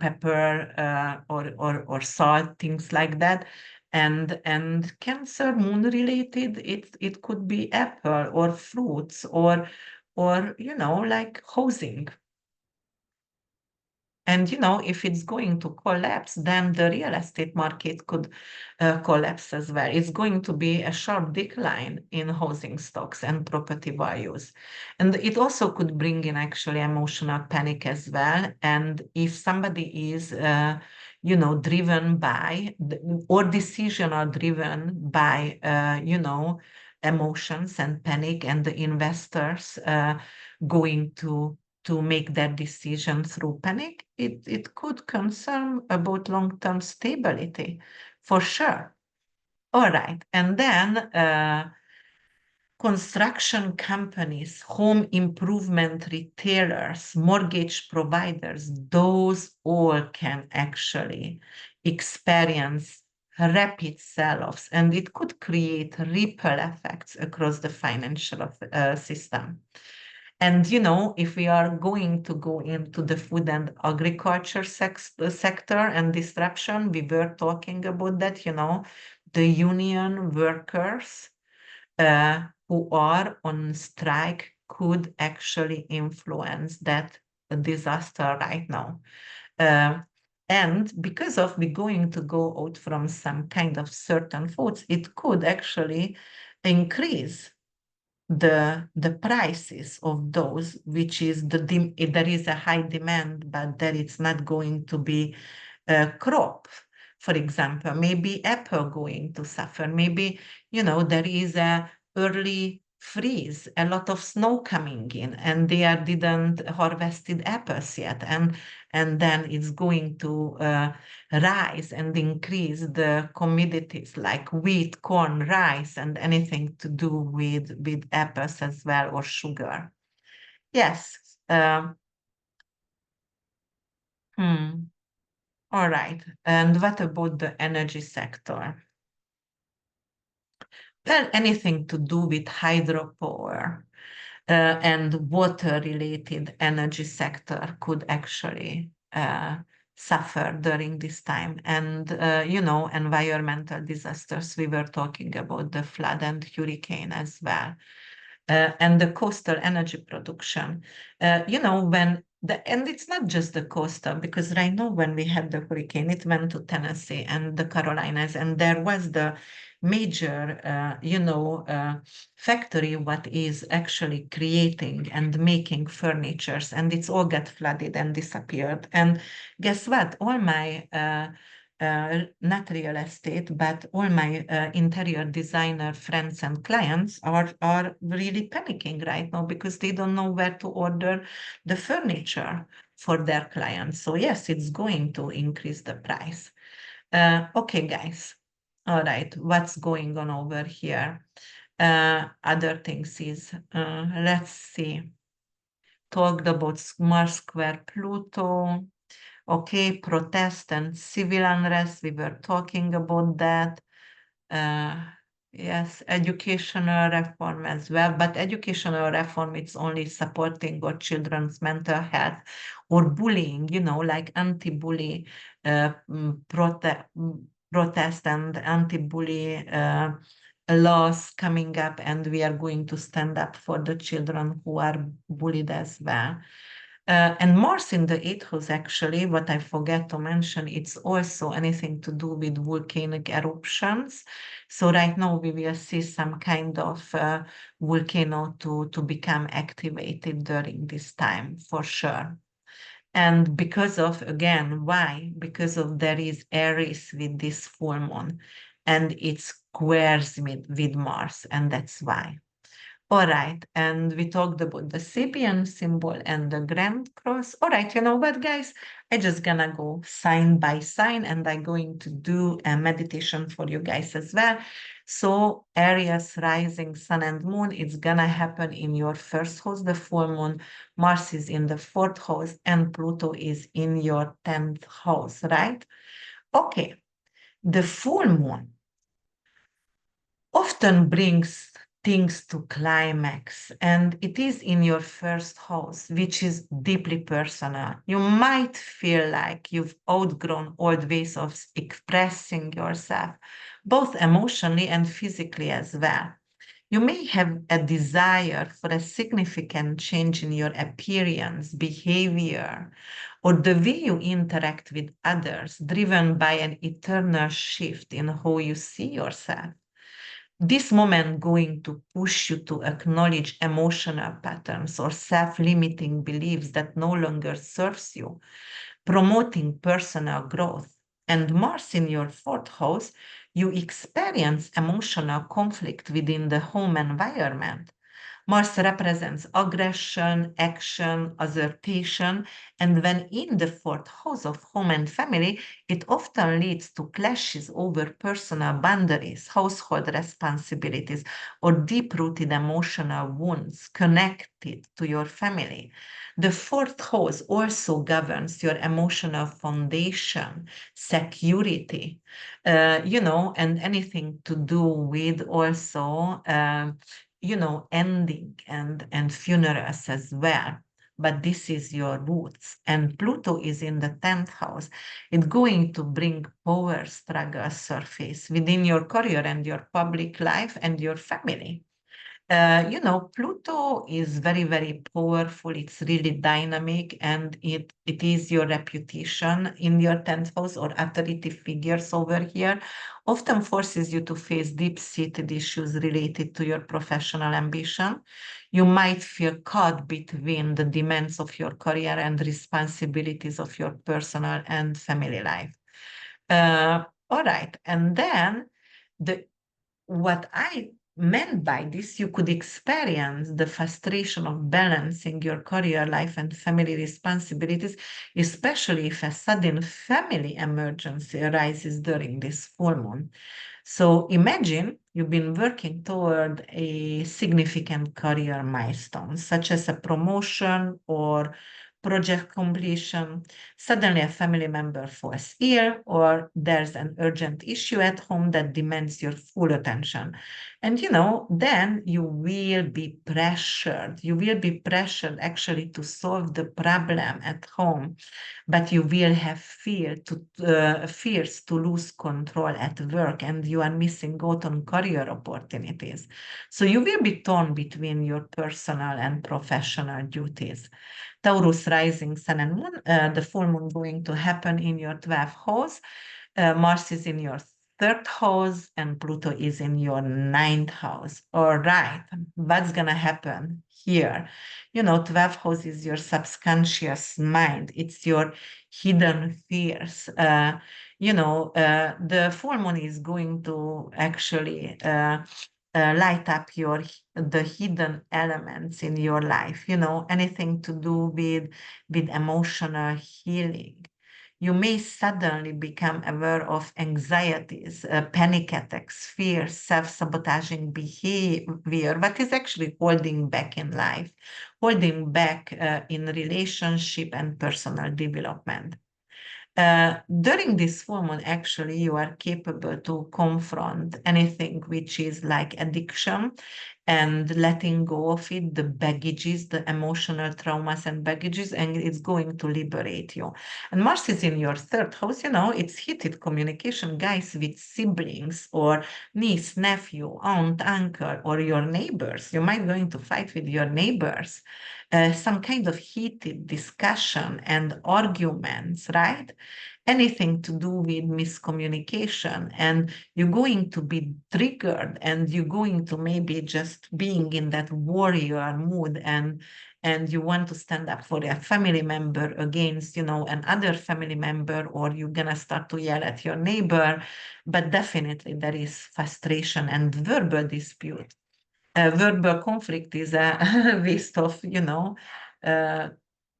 A: or salt, things like that. And Cancer moon related, it could be apple or fruits or like housing. And if it's going to collapse, then the real estate market could collapse as well. It's going to be a sharp decline in housing stocks and property values. And it also could bring in actually emotional panic as well. And if somebody is, driven by, or decision are driven by, emotions and panic, and the investors going to make that decision through panic, it could concern about long-term stability, for sure. All right. And then construction companies, home improvement retailers, mortgage providers, those all can actually experience rapid sell-offs, and it could create ripple effects across the financial system. And if we are going to go into the food and agriculture sector and disruption, we were talking about that, the union workers who are on strike could actually influence that disaster right now. Uh, and because of we going to go out from some kind of certain foods, it could actually increase the prices of those, which is there is a high demand, but that it's not going to be a crop. For example, maybe apple going to suffer. Maybe there is a early freeze, a lot of snow coming in, and they didn't harvested apples yet, and then it's going to rise and increase the commodities like wheat, corn, rice, and anything to do with apples as well, or sugar. Yes. Hmm. All right. And what about the energy sector? Well, anything to do with hydropower and water-related energy sector could actually suffer during this time. And, environmental disasters, we were talking about the flood and hurricane as well. And the coastal energy production. And it's not just the coastal, because right now when we had the hurricane, it went to Tennessee and the Carolinas, and there was the major, factory what is actually creating and making furnitures, and it's all got flooded and disappeared. And guess what? All my not real estate, but all my interior designer friends and clients are really panicking right now because they don't know where to order the furniture for their clients. So yes, it's going to increase the price. Okay, guys. All right, what's going on over here? Other things is, let's see, talked about Mars square Pluto. Okay, protest and civil unrest, we were talking about that. Uh, yes, educational reform as well, but educational reform, it's only supporting our children's mental health, or bullying, like anti-bully protest and anti-bully laws coming up, and we are going to stand up for the children who are bullied as well. And Mars in the eighth house, actually, what I forget to mention, it's also anything to do with volcanic eruptions. So right now we will see some kind of volcano to become activated during this time, for sure. And because of, again, why? Because of there is Aries with this full moon, and it squares with Mars, and that's why. All right, and we talked about the Sapien symbol and the Grand Cross. All right, you know what, guys? I just gonna go sign by sign, and I'm going to do a meditation for you guys as well. So Aries, rising, sun and moon, it's gonna happen in your first house, the full moon. Mars is in the fourth house, and Pluto is in your 10th house, right? Okay, the full moon often brings things to climax. And it is in your first house, which is deeply personal. You might feel like you've outgrown old ways of expressing yourself, both emotionally and physically as well. You may have a desire for a significant change in your appearance, behavior, or the way you interact with others, driven by an eternal shift in how you see yourself. This moment going to push you to acknowledge emotional patterns or self-limiting beliefs that no longer serves you, promoting personal growth. And Mars in your fourth house, you experience emotional conflict within the home environment. Mars represents aggression, action, assertion, and when in the fourth house of home and family, it often leads to clashes over personal boundaries, household responsibilities, or deep rooted emotional wounds connected to your family. The fourth house also governs your emotional foundation, security, and anything to do with also. Ending and funerals as well. But this is your roots. And Pluto is in the 10th house. It's going to bring power struggle surface within your career and your public life and your family. Pluto is very, very powerful. It's really dynamic, and it is your reputation in your 10th house or authority figures over here, often forces you to face deep-seated issues related to your professional ambition. You might feel caught between the demands of your career and responsibilities of your personal and family life. All right, and then the what I meant by this, you could experience the frustration of balancing your career life and family responsibilities, especially if a sudden family emergency arises during this full moon. So imagine you've been working toward a significant career milestone, such as a promotion or project completion. Suddenly, a family member falls ill, or there's an urgent issue at home that demands your full attention. And then you will be pressured. You will be pressured actually to solve the problem at home, but you will have fears to lose control at work, and you are missing out on career opportunities. So you will be torn between your personal and professional duties. Taurus rising sun and moon, the full moon going to happen in your 12th house. Mars is in your third house and Pluto is in your ninth house. All right, what's going to happen here? 12th house is your subconscious mind, it's your hidden fears. The full moon is going to actually light up the hidden elements in your life, anything to do with emotional healing. You may suddenly become aware of anxieties, panic attacks, fears, self-sabotaging behavior, what is actually holding back in life, holding back in relationship and personal development. During this full moon, actually, you are capable to confront anything which is like addiction and letting go of it, the baggages, the emotional traumas and baggages, and it's going to liberate you. And Mars is in your third house, it's heated communication, guys, with siblings or niece, nephew, aunt, uncle, or your neighbors. You might going to fight with your neighbors. Some kind of heated discussion and arguments, right? Anything to do with miscommunication, and you're going to be triggered, and you're going to maybe just being in that warrior mood, and you want to stand up for a family member against another family member, or you're gonna start to yell at your neighbor. But definitely there is frustration and verbal dispute. Verbal conflict is a waste of uh,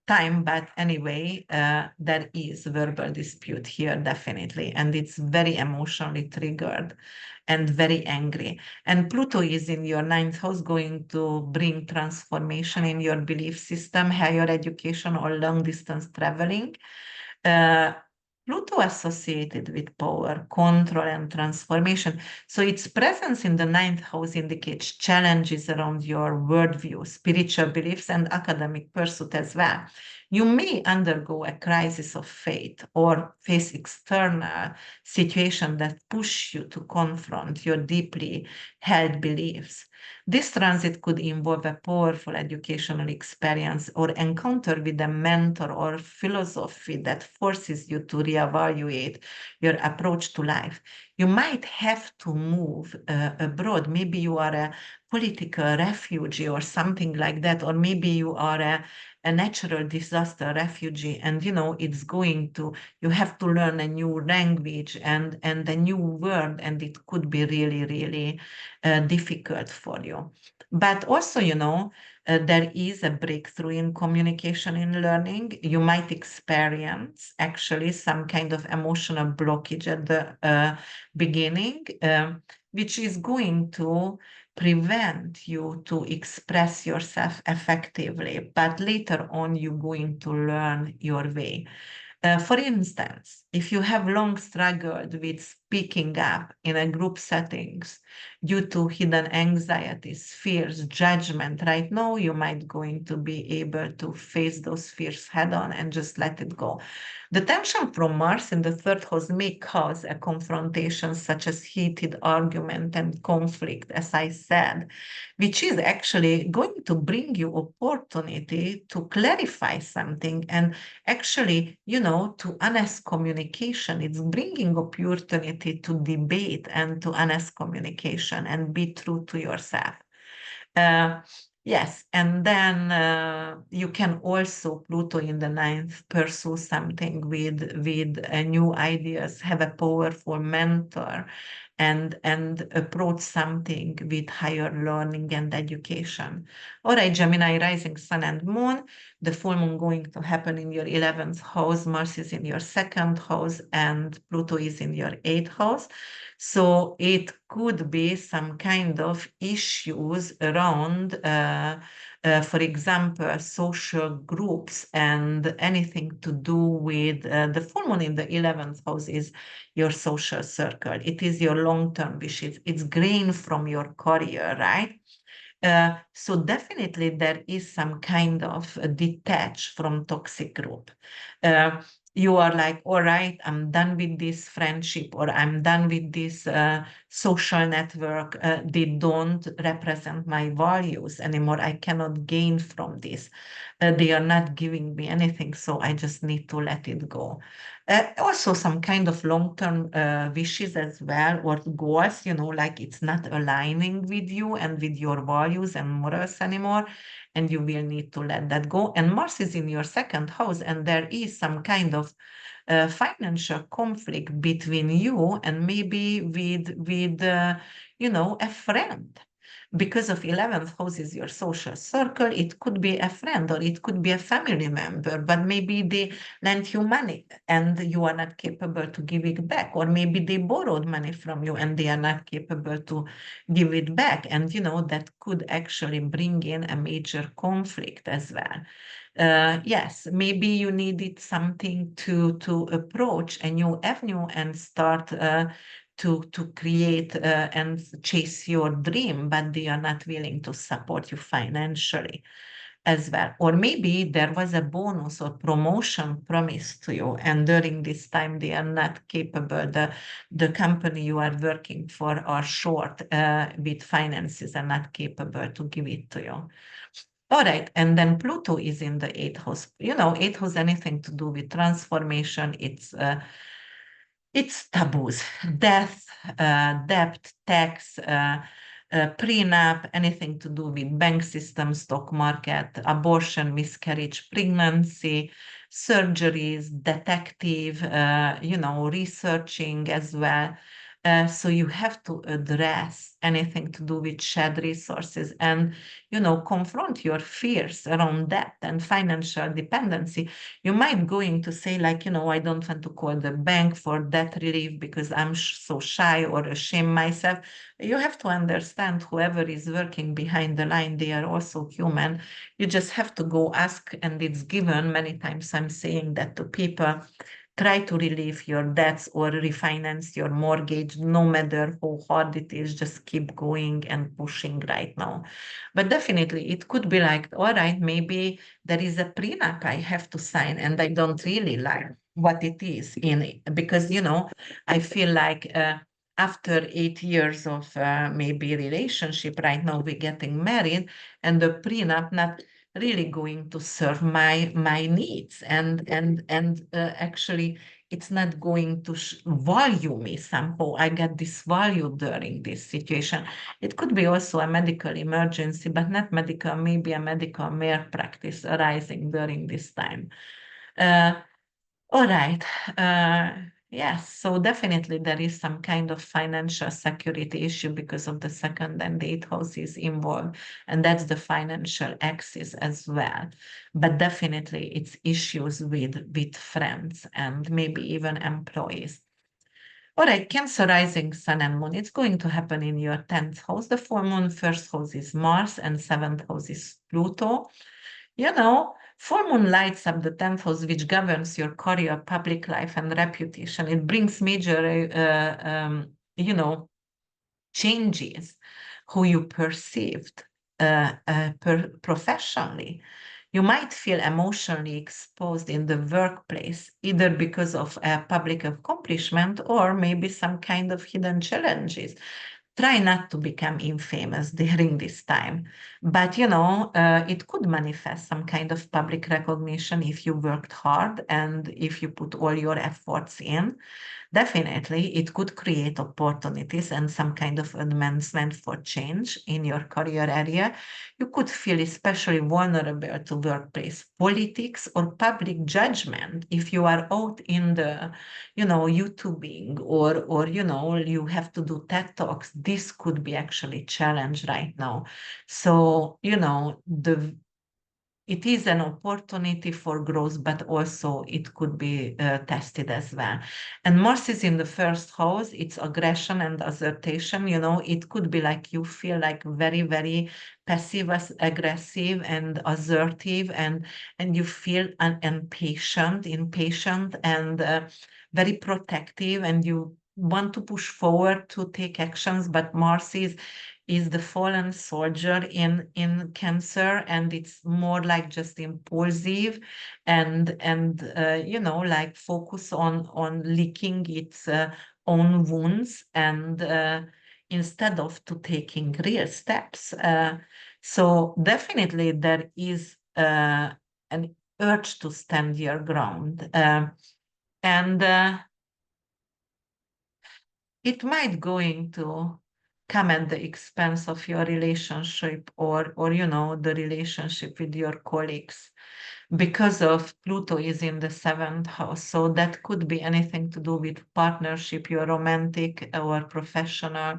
A: time, but anyway, there is verbal dispute here, definitely, and it's very emotionally triggered and very angry. And Pluto is in your ninth house, going to bring transformation in your belief system, higher education, or long distance traveling. Uh, Pluto associated with power, control, and transformation. So its presence in the ninth house indicates challenges around your worldview, spiritual beliefs, and academic pursuit as well. You may undergo a crisis of faith or face external situations that push you to confront your deeply held beliefs. This transit could involve a powerful educational experience or encounter with a mentor or philosophy that forces you to reevaluate your approach to life. You might have to move abroad. Maybe you are a political refugee or something like that, or maybe you are a natural disaster refugee, and it's going to, you have to learn a new language and a new word, and it could be really, really difficult for you. But also, there is a breakthrough in communication in learning. You might experience actually some kind of emotional blockage at the beginning, which is going to prevent you to express yourself effectively. But later on, you're going to learn your way. For instance, if you have long struggled with speaking up in a group settings due to hidden anxieties, fears, judgment, right now you might going to be able to face those fears head on and just let it go. The tension from Mars in the third house may cause a confrontation such as heated argument and conflict, as I said, which is actually going to bring you opportunity to clarify something and actually, to honest communication. It's bringing opportunity to debate and to honest communication and be true to yourself. Uh, yes, and then you can also Pluto in the ninth pursue something with new ideas, have a powerful mentor, and approach something with higher learning and education. All right, Gemini, rising sun and moon, the full moon going to happen in your 11th house, Mars is in your second house, and Pluto is in your eighth house. So it could be some kind of issues around, for example, social groups and anything to do with the full moon in the 11th house is your social circle. It is your long-term wishes. It's grain from your career, right? So definitely there is some kind of detach from toxic group. Uh, you are like, all right, I'm done with this friendship or I'm done with this social network. They don't represent my values anymore. I cannot gain from this. They are not giving me anything, so I just need to let it go. Also, some kind of long-term wishes as well or goals, like it's not aligning with you and with your values and morals anymore, and you will need to let that go. And Mars is in your second house, and there is some kind of financial conflict between you and maybe with a friend. Because of 11th house is your social circle, it could be a friend or it could be a family member, but maybe they lent you money and you are not capable to give it back, or maybe they borrowed money from you and they are not capable to give it back. And that could actually bring in a major conflict as well. Yes, maybe you needed something to approach a new avenue and start to create and chase your dream, but they are not willing to support you financially as well. Or maybe there was a bonus or promotion promised to you, and during this time they are not capable. The company you are working for are short with finances and not capable to give it to you. All right, and then Pluto is in the eighth house. Eighth house anything to do with transformation. It's taboos, death, debt, tax, prenup, anything to do with bank system, stock market, abortion, miscarriage, pregnancy, surgeries, detective, researching as well. So you have to address anything to do with shared resources and, confront your fears around debt and financial dependency. You might going to say like, I don't want to call the bank for debt relief because I'm so shy or ashamed myself. You have to understand whoever is working behind the line, they are also human. You just have to go ask, and it's given. Many times I'm saying that to people. try to relieve your debts or refinance your mortgage, no matter how hard it is, just keep going and pushing right now. But definitely it could be like, all right, maybe there is a prenup I have to sign and I don't really like what it is in it. Because, I feel like after 8 years of maybe relationship, right now we're getting married, and the prenup not really going to serve my needs, and actually it's not going to value me somehow. I get disvalued during this situation. It could be also a medical emergency, but not medical, maybe a medical malpractice arising during this time. uh, all right. Yes, so definitely there is some kind of financial security issue because of the second and the eighth houses involved, and that's the financial axis as well. But definitely it's issues with friends and maybe even employees. All right, Cancer rising sun and moon. It's going to happen in your 10th house. The full moon first house is Mars and seventh house is Pluto. Full moon lights up the 10th house, which governs your career, public life, and reputation. It brings major, changes who you perceived professionally. You might feel emotionally exposed in the workplace, either because of a public accomplishment or maybe some kind of hidden challenges. Try not to become infamous during this time. But, it could manifest some kind of public recognition if you worked hard and if you put all your efforts in. Definitely, it could create opportunities and some kind of advancement for change in your career area. You could feel especially vulnerable to workplace politics or public judgment if you are out in the, YouTubing, or you have to do TED Talks. This could be actually challenged right now. So, it is an opportunity for growth, but also it could be tested as well. And Mars is in the first house, it's aggression and assertion. It could be like you feel like very, very passive, aggressive, and assertive, and you feel impatient, and very protective, and you want to push forward to take actions, but Mars is the fallen soldier in Cancer, and it's more like just impulsive, and like focus on licking its own wounds, and instead of to taking real steps. So definitely there is an urge to stand your ground, and it might going to come at the expense of your relationship, or the relationship with your colleagues, because of Pluto is in the seventh house. So that could be anything to do with partnership, your romantic or professional,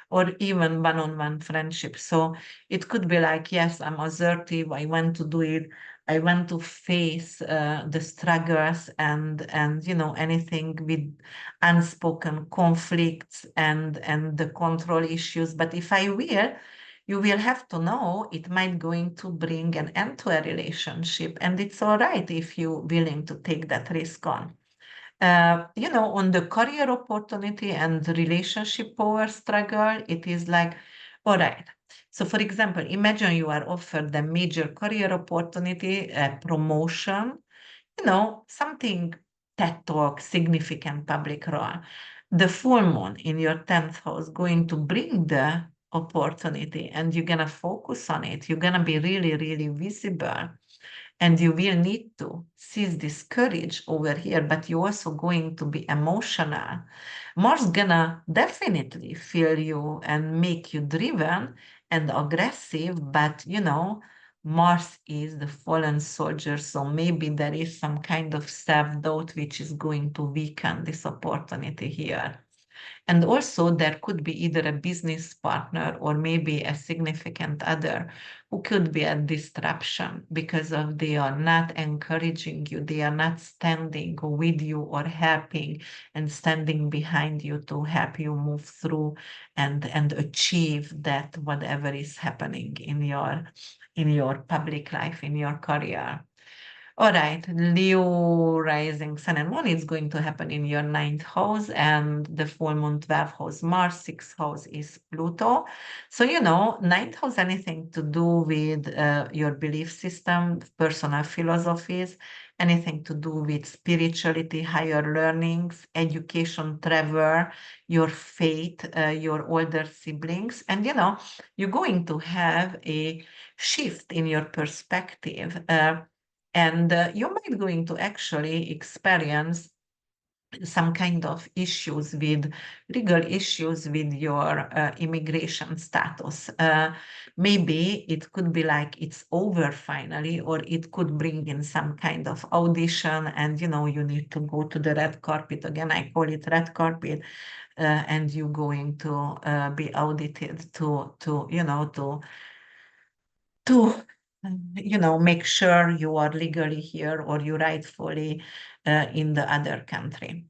A: or even one-on-one friendship. So it could be like, yes, I'm assertive, I want to do it, I want to face the struggles, and anything with unspoken conflicts, and the control issues. But if I will, you will have to know it might going to bring an end to a relationship, and it's all right if you're willing to take that risk on. On the career opportunity and the relationship power struggle, it is like, all right. So, for example, imagine you are offered a major career opportunity, a promotion, something TED Talk, significant public role. The full moon in your 10th house going to bring the opportunity, and you're going to focus on it. You're going to be really, really visible, and you will need to seize this courage over here, but you're also going to be emotional. Mars gonna definitely feel you and make you driven and aggressive, but Mars is the fallen soldier, so maybe there is some kind of self-doubt which is going to weaken this opportunity here. And also, there could be either a business partner or maybe a significant other who could be a disruption because of they are not encouraging you, they are not standing with you or helping and standing behind you to help you move through and achieve that whatever is happening in your public life, in your career. All right, Leo rising sun and moon is going to happen in your ninth house, and the full moon 12th house, Mars, sixth house is Pluto. So, ninth house, anything to do with your belief system, personal philosophies, anything to do with spirituality, higher learnings, education, travel, your faith, your older siblings. And, you're going to have a shift in your perspective. And you might going to actually experience some kind of issues with legal issues with your immigration status. Maybe it could be like it's over finally, or it could bring in some kind of audition, and you need to go to the red carpet again. I call it red carpet, and you're going to be audited to make sure you are legally here or you rightfully in the other country.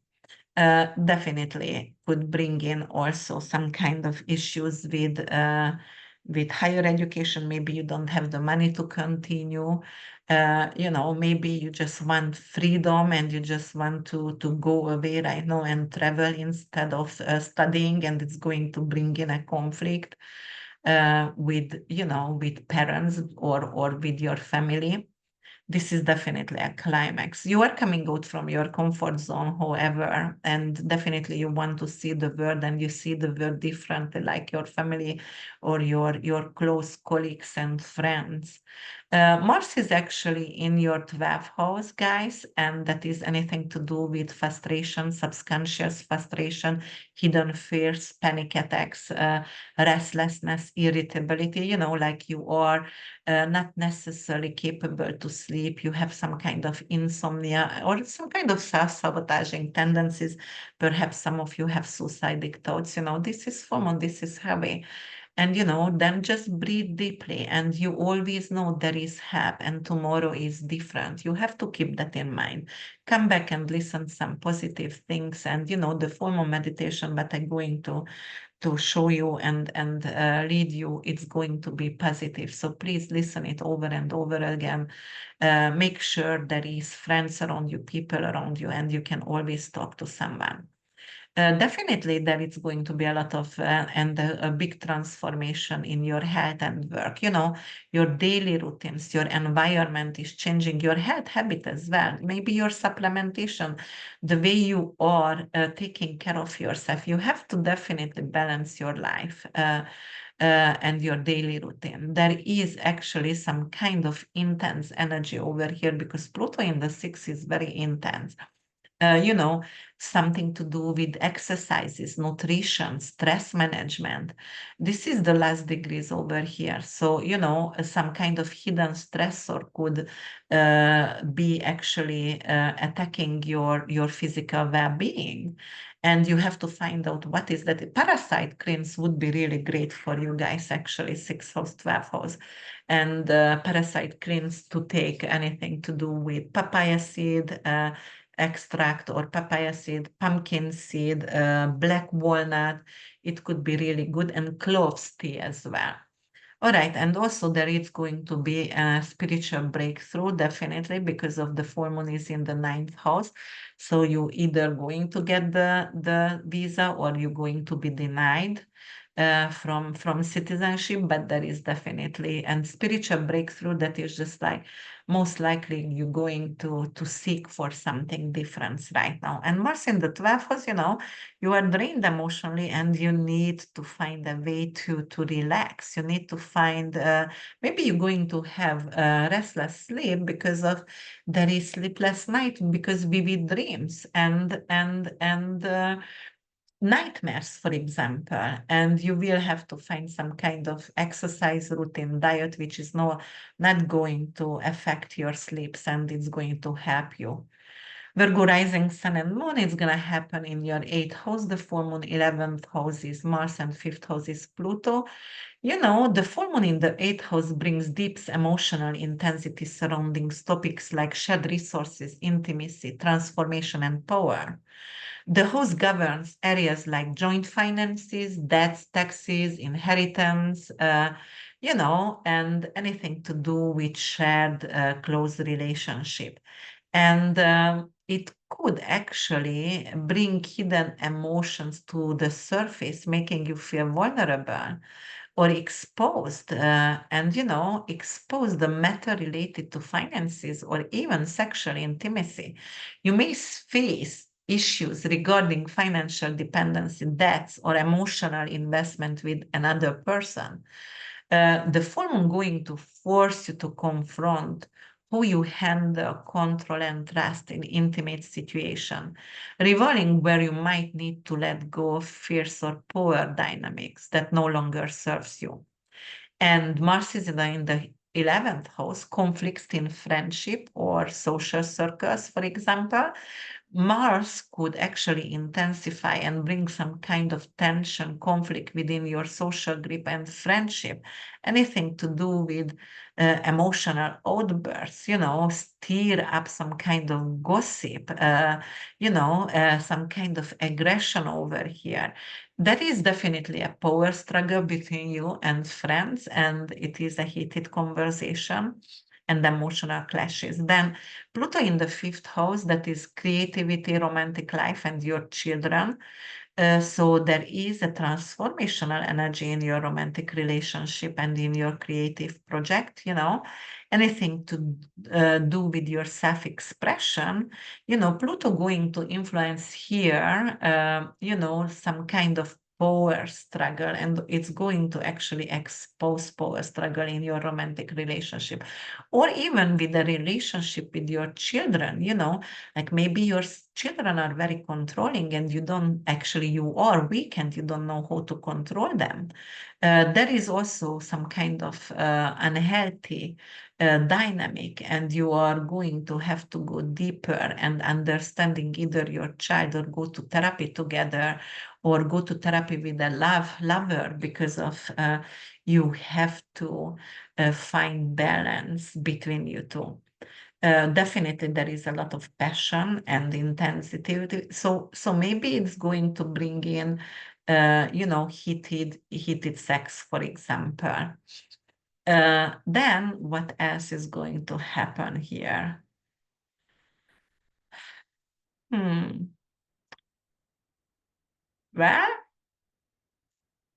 A: Definitely could bring in also some kind of issues with higher education. Maybe you don't have the money to continue. Maybe you just want freedom and you just want to go away right now and travel instead of studying, and it's going to bring in a conflict with parents or with your family. This is definitely a climax. You are coming out from your comfort zone, however, and definitely you want to see the world, and you see the world differently, like your family or your close colleagues and friends. Mars is actually in your 12th house, guys, and that is anything to do with frustration, subconscious frustration, hidden fears, panic attacks, restlessness, irritability, like you are not necessarily capable to sleep, you have some kind of insomnia or some kind of self-sabotaging tendencies. Perhaps some of you have suicidal thoughts. This is common, this is heavy. And then just breathe deeply, and you always know there is help, and tomorrow is different. You have to keep that in mind. Come back and listen some positive things, and the form of meditation that I'm going to show you and lead you, it's going to be positive. So please listen it over and over again. Make sure there is friends around you, people around you, and you can always talk to someone. Definitely, there is going to be a lot of and a big transformation in your health and work. Your daily routines, your environment is changing, your health habit as well. Maybe your supplementation, the way you are taking care of yourself. You have to definitely balance your life. And your daily routine. There is actually some kind of intense energy over here because Pluto in the sixth is very intense. uh, you know, something to do with exercises, nutrition, stress management. This is the last degrees over here. So, some kind of hidden stressor could be actually attacking your physical well-being. And you have to find out what is that. Parasite cleanse would be really great for you guys, actually, 6th house, 12th house. And parasite cleanse to take anything to do with papaya seed, extract or papaya seed, pumpkin seed, black walnut. It could be really good, and cloves tea as well. All right, and also there is going to be a spiritual breakthrough, definitely, because of the full moon is in the ninth house. So you either going to get the visa or you're going to be denied from citizenship, but there is definitely and spiritual breakthrough that is just like most likely you're going to seek for something different right now. And Mars in the 12th house, you are drained emotionally and you need to find a way to relax. You need to find maybe you're going to have restless sleep because of there is sleepless night because vivid dreams and nightmares, for example, and you will have to find some kind of exercise routine, diet, which is not going to affect your sleeps and it's going to help you. Virgo rising sun and moon is going to happen in your 8th house. The full moon 11th house is Mars and 5th house is Pluto. The full moon in the 8th house brings deep emotional intensity surrounding topics like shared resources, intimacy, transformation, and power. The host governs areas like joint finances, debts, taxes, inheritance, and anything to do with shared close relationship. And it could actually bring hidden emotions to the surface, making you feel vulnerable or exposed, and expose the matter related to finances or even sexual intimacy. You may face issues regarding financial dependency, debts, or emotional investment with another person. The full moon going to force you to confront who you handle, control, and trust in intimate situation, revealing where you might need to let go of fears or power dynamics that no longer serves you. And Mars is in the 11th house, conflicts in friendship or social circles, for example. Mars could actually intensify and bring some kind of tension, conflict within your social group and friendship. Anything to do with emotional outbursts, stir up some kind of gossip, some kind of aggression over here. That is definitely a power struggle between you and friends, and it is a heated conversation and emotional clashes. Then Pluto in the fifth house, that is creativity, romantic life, and your children. So there is a transformational energy in your romantic relationship and in your creative project, anything to do with your self-expression, Pluto going to influence here, some kind of power struggle, and it's going to actually expose power struggle in your romantic relationship or even with the relationship with your children, like maybe your children are very controlling and you are weak and you don't know how to control them. There is also some kind of unhealthy dynamic, and you are going to have to go deeper and understanding either your child or go to therapy together or go to therapy with a lover because of you have to find balance between you two. Definitely, there is a lot of passion and intensity. So maybe it's going to bring in, heated sex, for example. Then what else is going to happen here? Hmm. Well,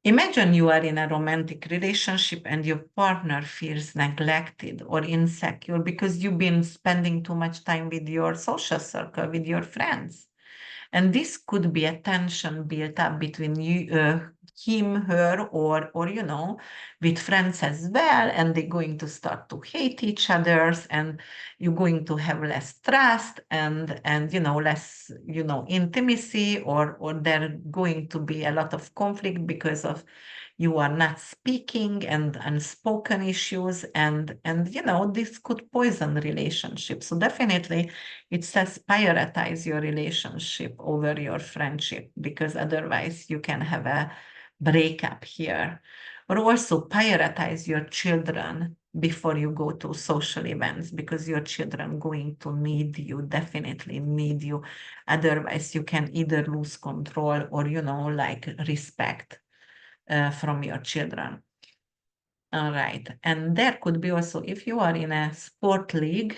A: imagine you are in a romantic relationship and your partner feels neglected or insecure because you've been spending too much time with your social circle, with your friends. And this could be a tension built up between him, her, or with friends as well, and they're going to start to hate each others, and you're going to have less trust and less intimacy, or there going to be a lot of conflict because of you are not speaking and unspoken issues, and this could poison relationships. So definitely it says prioritize your relationship over your friendship, because otherwise you can have a breakup here. Or also prioritize your children before you go to social events, because your children going to need you, definitely need you. Otherwise you can either lose control or like respect from your children. All right. And there could be also, if you are in a sport league,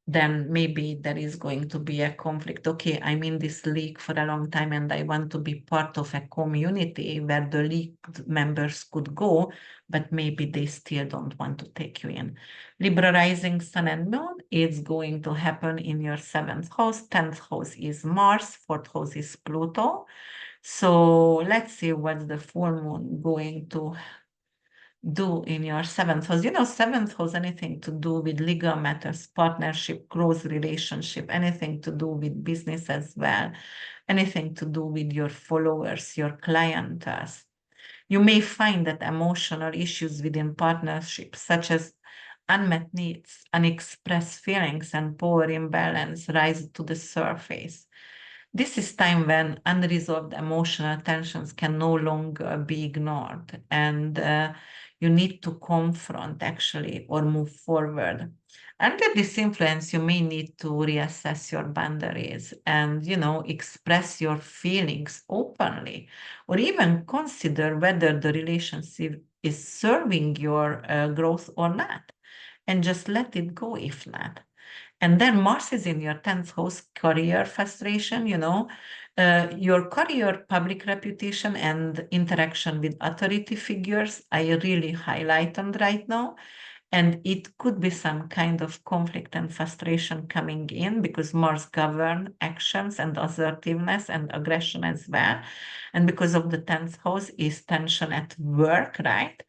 A: then maybe there is going to be a conflict. Okay, I'm in this league for a long time and I want to be part of a community where the league members could go, but maybe they still don't want to take you in. Libra rising sun and moon is going to happen in your 7th house. 10th house is Mars, 4th house is Pluto. So let's see what's the full moon going to do in your 7th house. 7th house, anything to do with legal matters, partnership, close relationship, anything to do with business as well, anything to do with your followers, your clients. You may find that emotional issues within partnerships, such as unmet needs, unexpressed feelings, and power imbalance rise to the surface. This is time when unresolved emotional tensions can no longer be ignored. And, you need to confront actually or move forward. Under this influence, you may need to reassess your boundaries and, express your feelings openly, or even consider whether the relationship is serving your growth or not, and just let it go if not. And then Mars is in your 10th house, career frustration, your career, public reputation, and interaction with authority figures. I really highlight on right now. And it could be some kind of conflict and frustration coming in because Mars govern actions and assertiveness and aggression as well. And because of the 10th house is tension at work, right?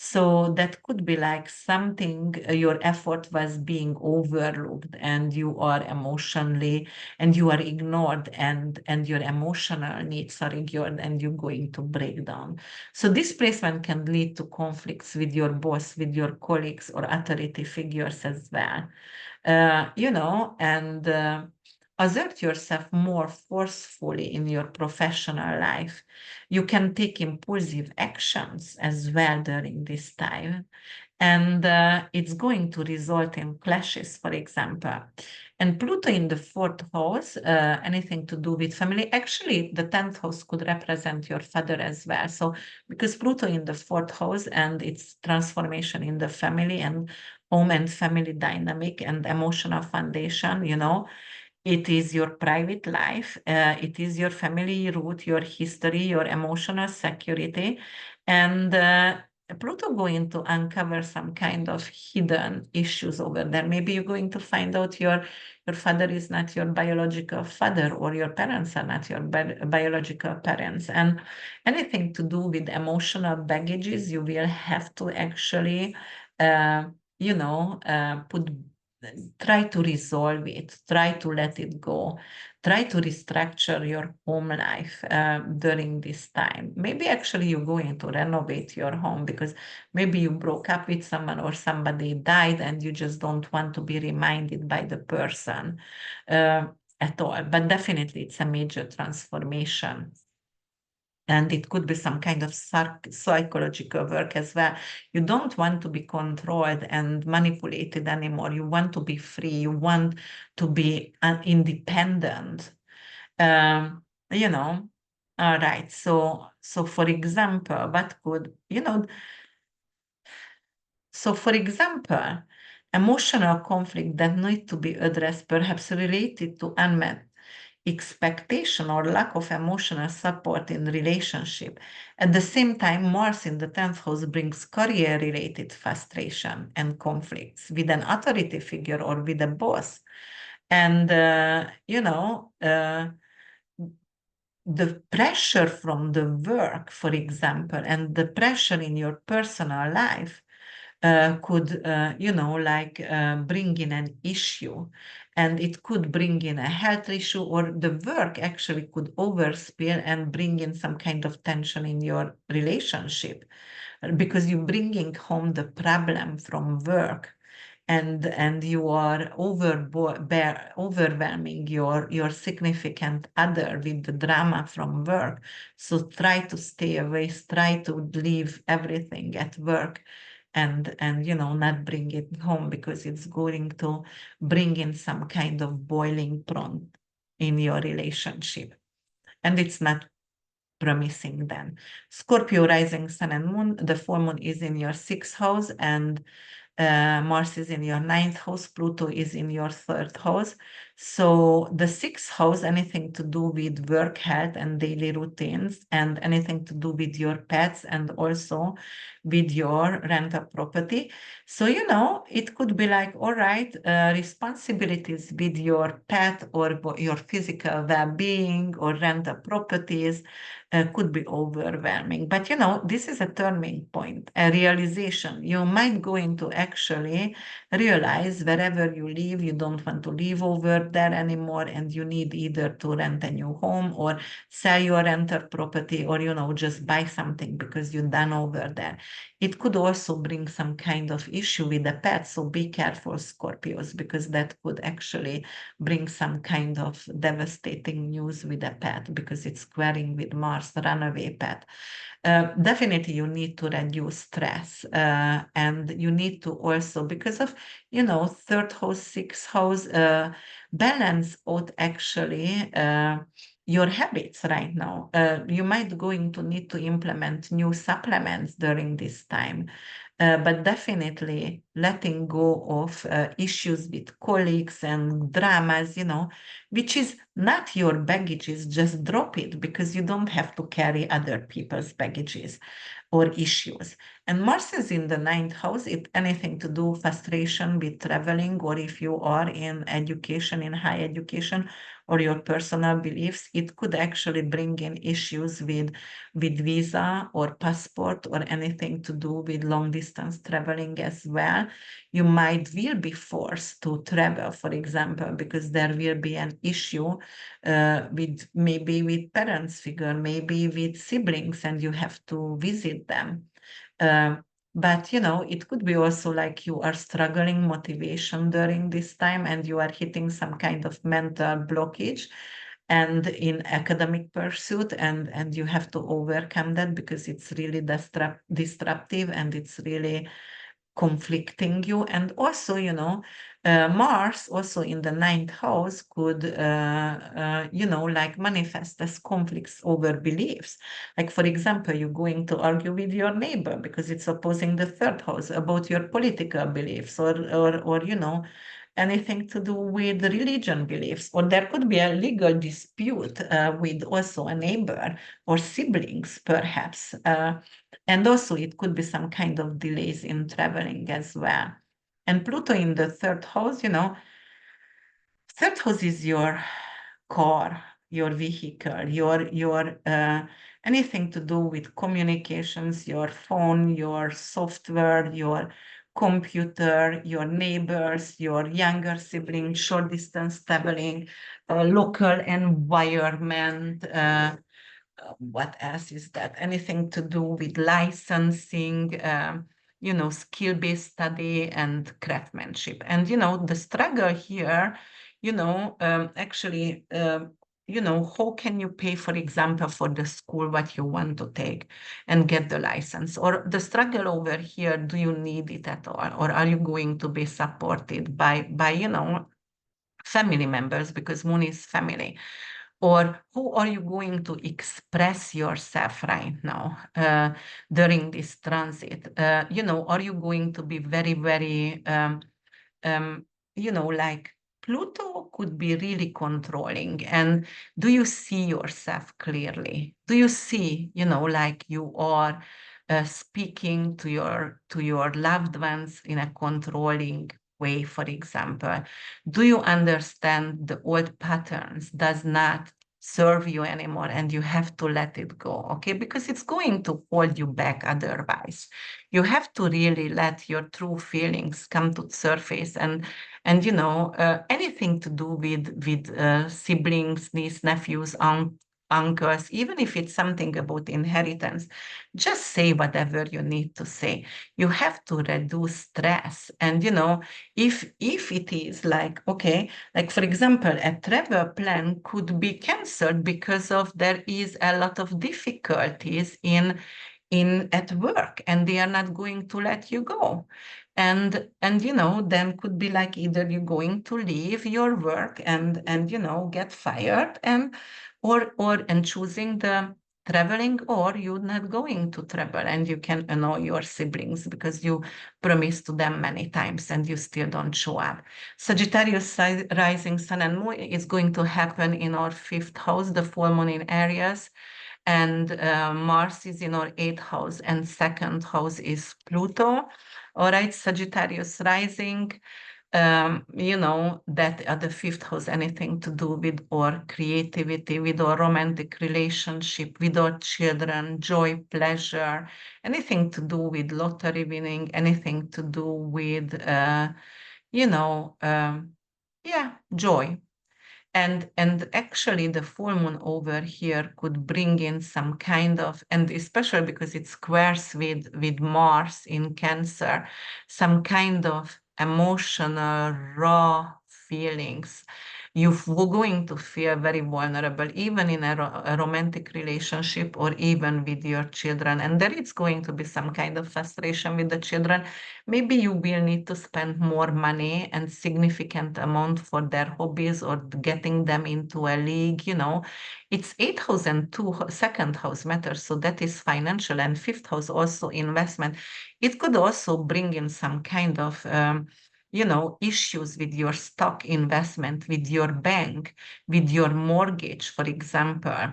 A: So that could be like something, your effort was being overlooked and you are emotionally, and you are ignored, and your emotional needs are ignored, and you're going to break down. So this placement can lead to conflicts with your boss, with your colleagues or authority figures as well. And assert yourself more forcefully in your professional life. You can take impulsive actions as well during this time. And it's going to result in clashes, for example. And Pluto in the fourth house, anything to do with family. Actually, the 10th house could represent your father as well. So, because Pluto in the fourth house and its transformation in the family and home and family dynamic and emotional foundation, it is your private life, it is your family root, your history, your emotional security. And Pluto going to uncover some kind of hidden issues over there. Maybe you're going to find out your father is not your biological father, or your parents are not your biological parents. And anything to do with emotional baggages, you will have to actually, uh, put try to resolve it, try to let it go, try to restructure your home life during this time. Maybe actually you're going to renovate your home because maybe you broke up with someone or somebody died and you just don't want to be reminded by the person uh, at all. But definitely it's a major transformation. And it could be some kind of psychological work as well. You don't want to be controlled and manipulated anymore. You want to be free. You want to be independent. Um, you know, all right. So for example, what could, so for example, emotional conflict that need to be addressed, perhaps related to unmet expectation or lack of emotional support in relationship. At the same time, Mars in the 10th house brings career-related frustration and conflicts with an authority figure or with a boss. And, the pressure from the work, for example, and the pressure in your personal life could, bring in an issue, and it could bring in a health issue, or the work actually could overspill and bring in some kind of tension in your relationship because you're bringing home the problem from work, and you are overwhelming your significant other with the drama from work. So try to stay away, try to leave everything at work, and not bring it home, because it's going to bring in some kind of boiling point in your relationship, and it's not promising then. Scorpio rising sun and moon, the full moon is in your sixth house, and Mars is in your ninth house, Pluto is in your third house. So the sixth house, anything to do with work, health, and daily routines, and anything to do with your pets, and also with your rental property. So, it could be like, all right, responsibilities with your pet or your physical well-being or rental properties could be overwhelming. But this is a turning point, a realization. You might go into actually realize wherever you live, you don't want to live over work there anymore and you need either to rent a new home or sell your rented property or, just buy something because you're done over there. It could also bring some kind of issue with the pet. So be careful, Scorpios, because that could actually bring some kind of devastating news with a pet because it's squaring with Mars, runaway pet. Definitely you need to reduce stress, and you need to also, because of, third house, sixth house, balance out actually your habits right now. You might going to need to implement new supplements during this time. But definitely letting go of issues with colleagues and dramas, which is not your baggages, just drop it because you don't have to carry other people's baggages or issues. And Mars is in the ninth house. It anything to do frustration with traveling, or if you are in education, in high education, or your personal beliefs, it could actually bring in issues with visa or passport or anything to do with long distance traveling as well. You might will be forced to travel, for example, because there will be an issue with maybe with parents figure, maybe with siblings, and you have to visit them. Uh, but it could be also like you are struggling motivation during this time and you are hitting some kind of mental blockage and in academic pursuit, and you have to overcome that because it's really disruptive and it's really conflicting you. And also, Mars also in the ninth house could, like manifest as conflicts over beliefs. Like, for example, you're going to argue with your neighbor because it's opposing the third house about your political beliefs or anything to do with religion beliefs, or there could be a legal dispute with also a neighbor or siblings, perhaps. And also, it could be some kind of delays in traveling as well. And Pluto in the third house, third house is your car, your vehicle, your anything to do with communications, your phone, your software, your computer, your neighbors, your younger siblings, short distance traveling, local environment. What else is that? Anything to do with licensing, skill-based study and craftsmanship. And, the struggle here, actually, how can you pay, for example, for the school what you want to take and get the license? Or the struggle over here, do you need it at all? Or are you going to be supported by family members, because Moon is family? Or who are you going to express yourself right now during this transit? Are you going to be very, very, um, like Pluto could be really controlling. And do you see yourself clearly? Do you see, like you are speaking to your loved ones in a controlling way, for example? Do you understand the old patterns does not serve you anymore and you have to let it go, okay? Because it's going to hold you back otherwise. You have to really let your true feelings come to the surface, and anything to do with siblings, niece, nephews, uncles, even if it's something about inheritance, just say whatever you need to say. You have to reduce stress. And if it is like, okay, like for example, a travel plan could be canceled because of there is a lot of difficulties in at work and they are not going to let you go. And then could be like either you're going to leave your work and get fired, and choosing the traveling, or you're not going to travel and you can annoy your siblings because you promised to them many times and you still don't show up. Sagittarius rising sun and moon is going to happen in our fifth house, the full moon in Aries, and Mars is in our eighth house, and second house is Pluto. All right, Sagittarius rising, that the fifth house, anything to do with our creativity, with our romantic relationship, with our children, joy, pleasure, anything to do with lottery winning, anything to do with, yeah, joy. And actually the full moon over here could bring in some kind of, and especially because it squares with Mars in Cancer, some kind of emotional raw feelings. You're going to feel very vulnerable, even in a romantic relationship or even with your children. And there is going to be some kind of frustration with the children. Maybe you will need to spend more money and significant amount for their hobbies or getting them into a league, you know. It's eighth house and second house matters. So that is financial, and fifth house also investment. It could also bring in some kind of issues with your stock investment, with your bank, with your mortgage, for example.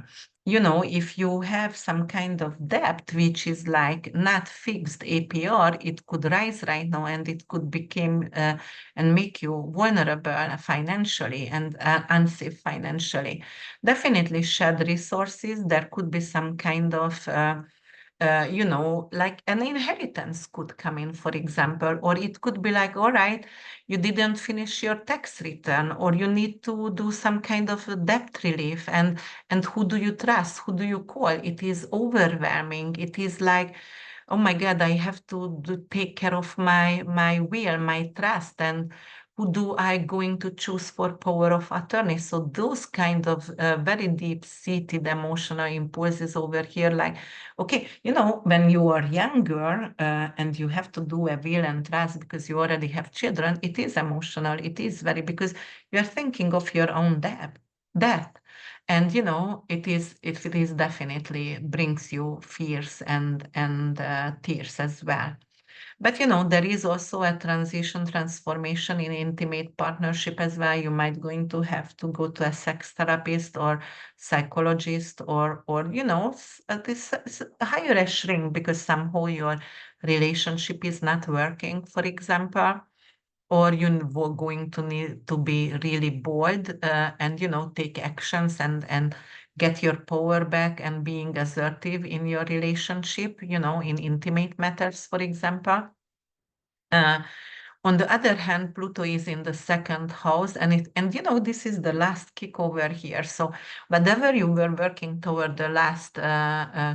A: If you have some kind of debt which is like not fixed APR, it could rise right now, and it could become and make you vulnerable financially and unsafe financially. Definitely shared resources. There could be some kind of like an inheritance could come in, for example, or it could be like, all right, you didn't finish your tax return, or you need to do some kind of a debt relief, and who do you trust? Who do you call? It is overwhelming. It is like, oh my God, I have to take care of my will, my trust, and who do I going to choose for power of attorney? So those kind of very deep-seated emotional impulses over here, like, okay, when you are younger and you have to do a will and trust because you already have children, it is emotional. It is very, because you're thinking of your own death. And it is definitely brings you fears and tears as well. But there is also a transformation in intimate partnership as well. You might going to have to go to a sex therapist or psychologist, or this hire a shrink because somehow your relationship is not working, for example. Or you're going to need to be really bold and take actions and get your power back and being assertive in your relationship, in intimate matters, for example. Uh, on the other hand, Pluto is in the second house, and this is the last kick over here. So whatever you were working toward the last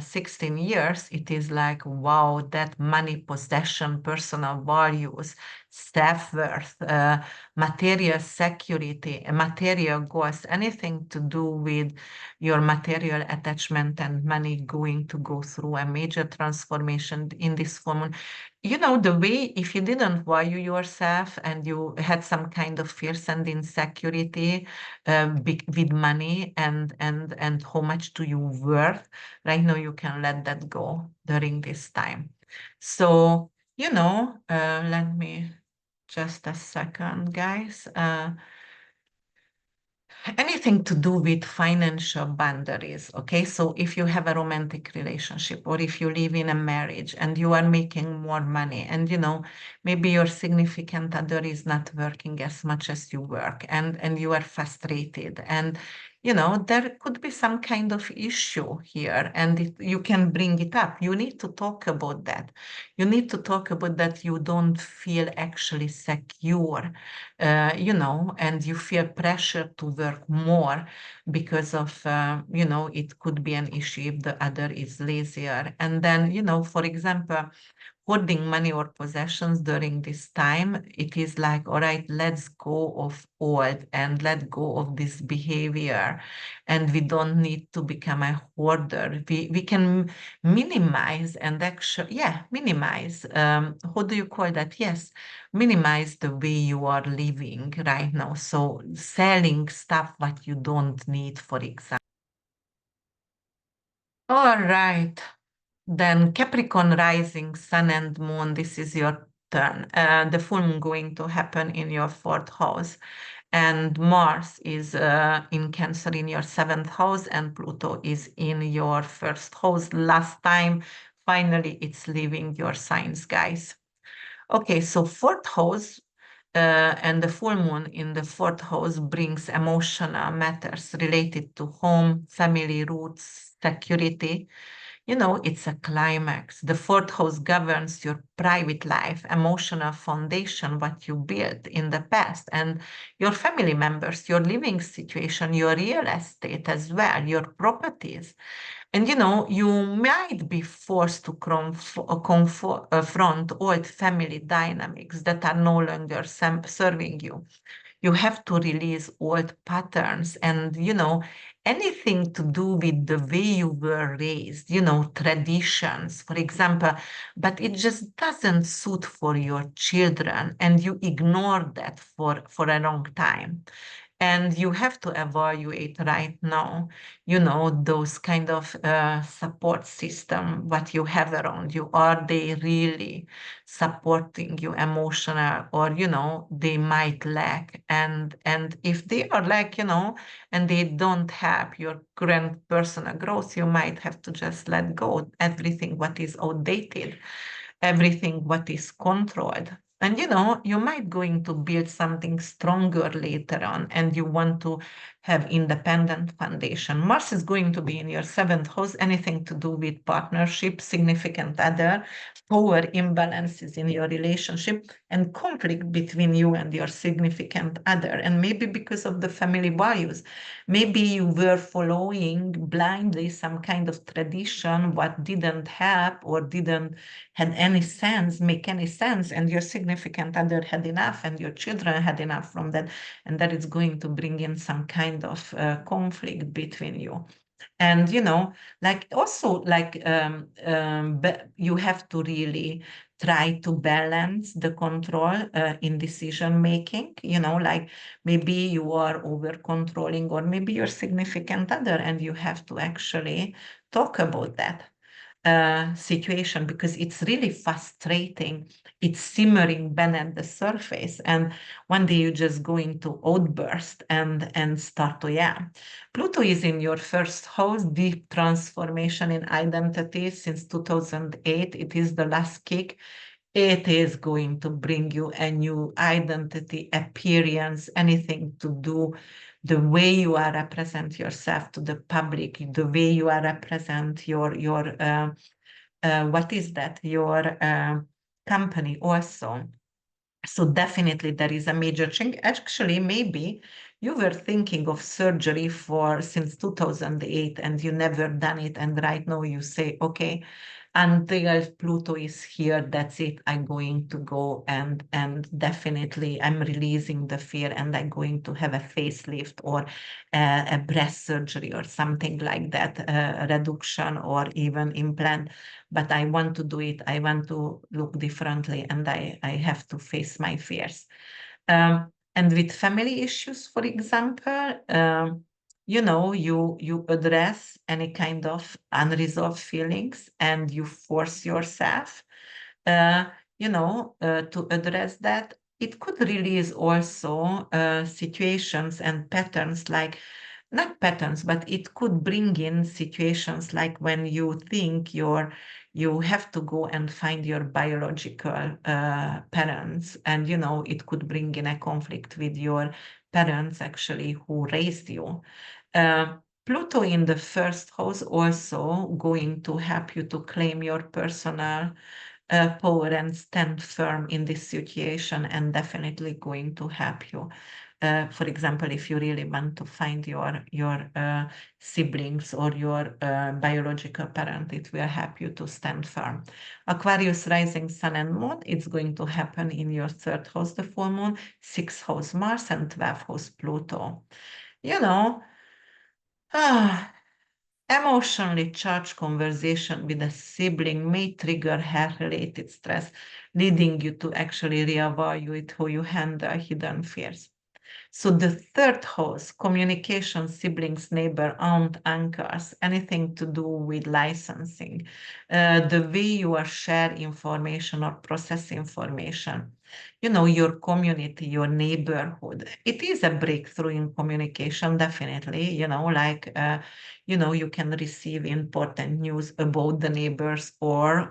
A: 16 years, it is like, wow, that money, possession, personal values, self-worth, material security, material goals, anything to do with your material attachment and money going to go through a major transformation in this form. The way, if you didn't value yourself and you had some kind of fears and insecurity with money and how much do you worth, right now you can let that go during this time. So, let me just a second, guys. Anything to do with financial boundaries. Okay, so if you have a romantic relationship or if you live in a marriage and you are making more money, and maybe your significant other is not working as much as you work, and you are frustrated, and there could be some kind of issue here, and you can bring it up. You need to talk about that. You need to talk about that you don't feel actually secure, and you feel pressure to work more because of, it could be an issue if the other is lazier. And then, for example, hoarding money or possessions during this time, it is like, all right, let's go of old and let go of this behavior. And we don't need to become a hoarder. We can minimize and actually, yeah, minimize. How do you call that? Yes, minimize the way you are living right now. So selling stuff what you don't need, for example. All right. Then Capricorn rising, Sun and Moon, this is your turn. The full moon going to happen in your fourth house. And Mars is in Cancer in your seventh house, and Pluto is in your first house. Last time, finally, it's leaving your signs, guys. Okay, so fourth house and the full moon in the fourth house brings emotional matters related to home, family roots, security. It's a climax. The fourth house governs your private life, emotional foundation, what you built in the past, and your family members, your living situation, your real estate as well, your properties. And you might be forced to confront old family dynamics that are no longer serving you. You have to release old patterns and anything to do with the way you were raised, traditions, for example, but it just doesn't suit for your children and you ignore that for a long time. And you have to evaluate right now, those kind of support system, what you have around you. Are they really supporting you emotional, or, they might lack? And if they are like, and they don't help your current personal growth, you might have to just let go everything what is outdated, everything what is controlled. And you might going to build something stronger later on, and you want to have independent foundation. Mars is going to be in your seventh house, anything to do with partnership, significant other, power imbalances in your relationship, and conflict between you and your significant other. And maybe because of the family values, maybe you were following blindly some kind of tradition what didn't help or didn't had any sense, make any sense, and your significant other had enough, and your children had enough from that, and that is going to bring in some kind of conflict between you. And like also like you have to really try to balance the control in decision making. Like maybe you are over controlling, or maybe your significant other, and you have to actually talk about that situation, because it's really frustrating. It's simmering beneath the surface, and one day you're just going to outburst and start to yell. Pluto is in your first house, deep transformation in identity since 2008. It is the last kick. It is going to bring you a new identity, appearance, anything to do the way you are represent yourself to the public, the way you are represent your what is that, your company also. So definitely there is a major change. Actually, maybe you were thinking of surgery for since 2008 and you never done it. And right now you say, okay, until Pluto is here, that's it. I'm going to go and definitely I'm releasing the fear and I'm going to have a facelift or a breast surgery or something like that, reduction or even implant. But I want to do it. I want to look differently and I have to face my fears. And with family issues, for example, you address any kind of unresolved feelings and you force yourself uh, to address that. It could release also situations and patterns, like not patterns, but it could bring in situations like when you think you have to go and find your biological parents, and it could bring in a conflict with your parents actually who raised you. uh, Pluto in the first house also going to help you to claim your personal power and stand firm in this situation, and definitely going to help you. For example, if you really want to find your siblings or your biological parent, it will help you to stand firm. Aquarius rising sun and moon, it's going to happen in your third house, the full moon, sixth house Mars, and 12th house Pluto. You know, ah, Emotionally charged conversation with a sibling may trigger health-related stress, leading you to actually reevaluate how you handle hidden fears. So the third house, communication, siblings, neighbor, aunt, uncles, anything to do with licensing, the way you are share information or process information, your community, your neighborhood. It is a breakthrough in communication, definitely, you can receive important news about the neighbors or,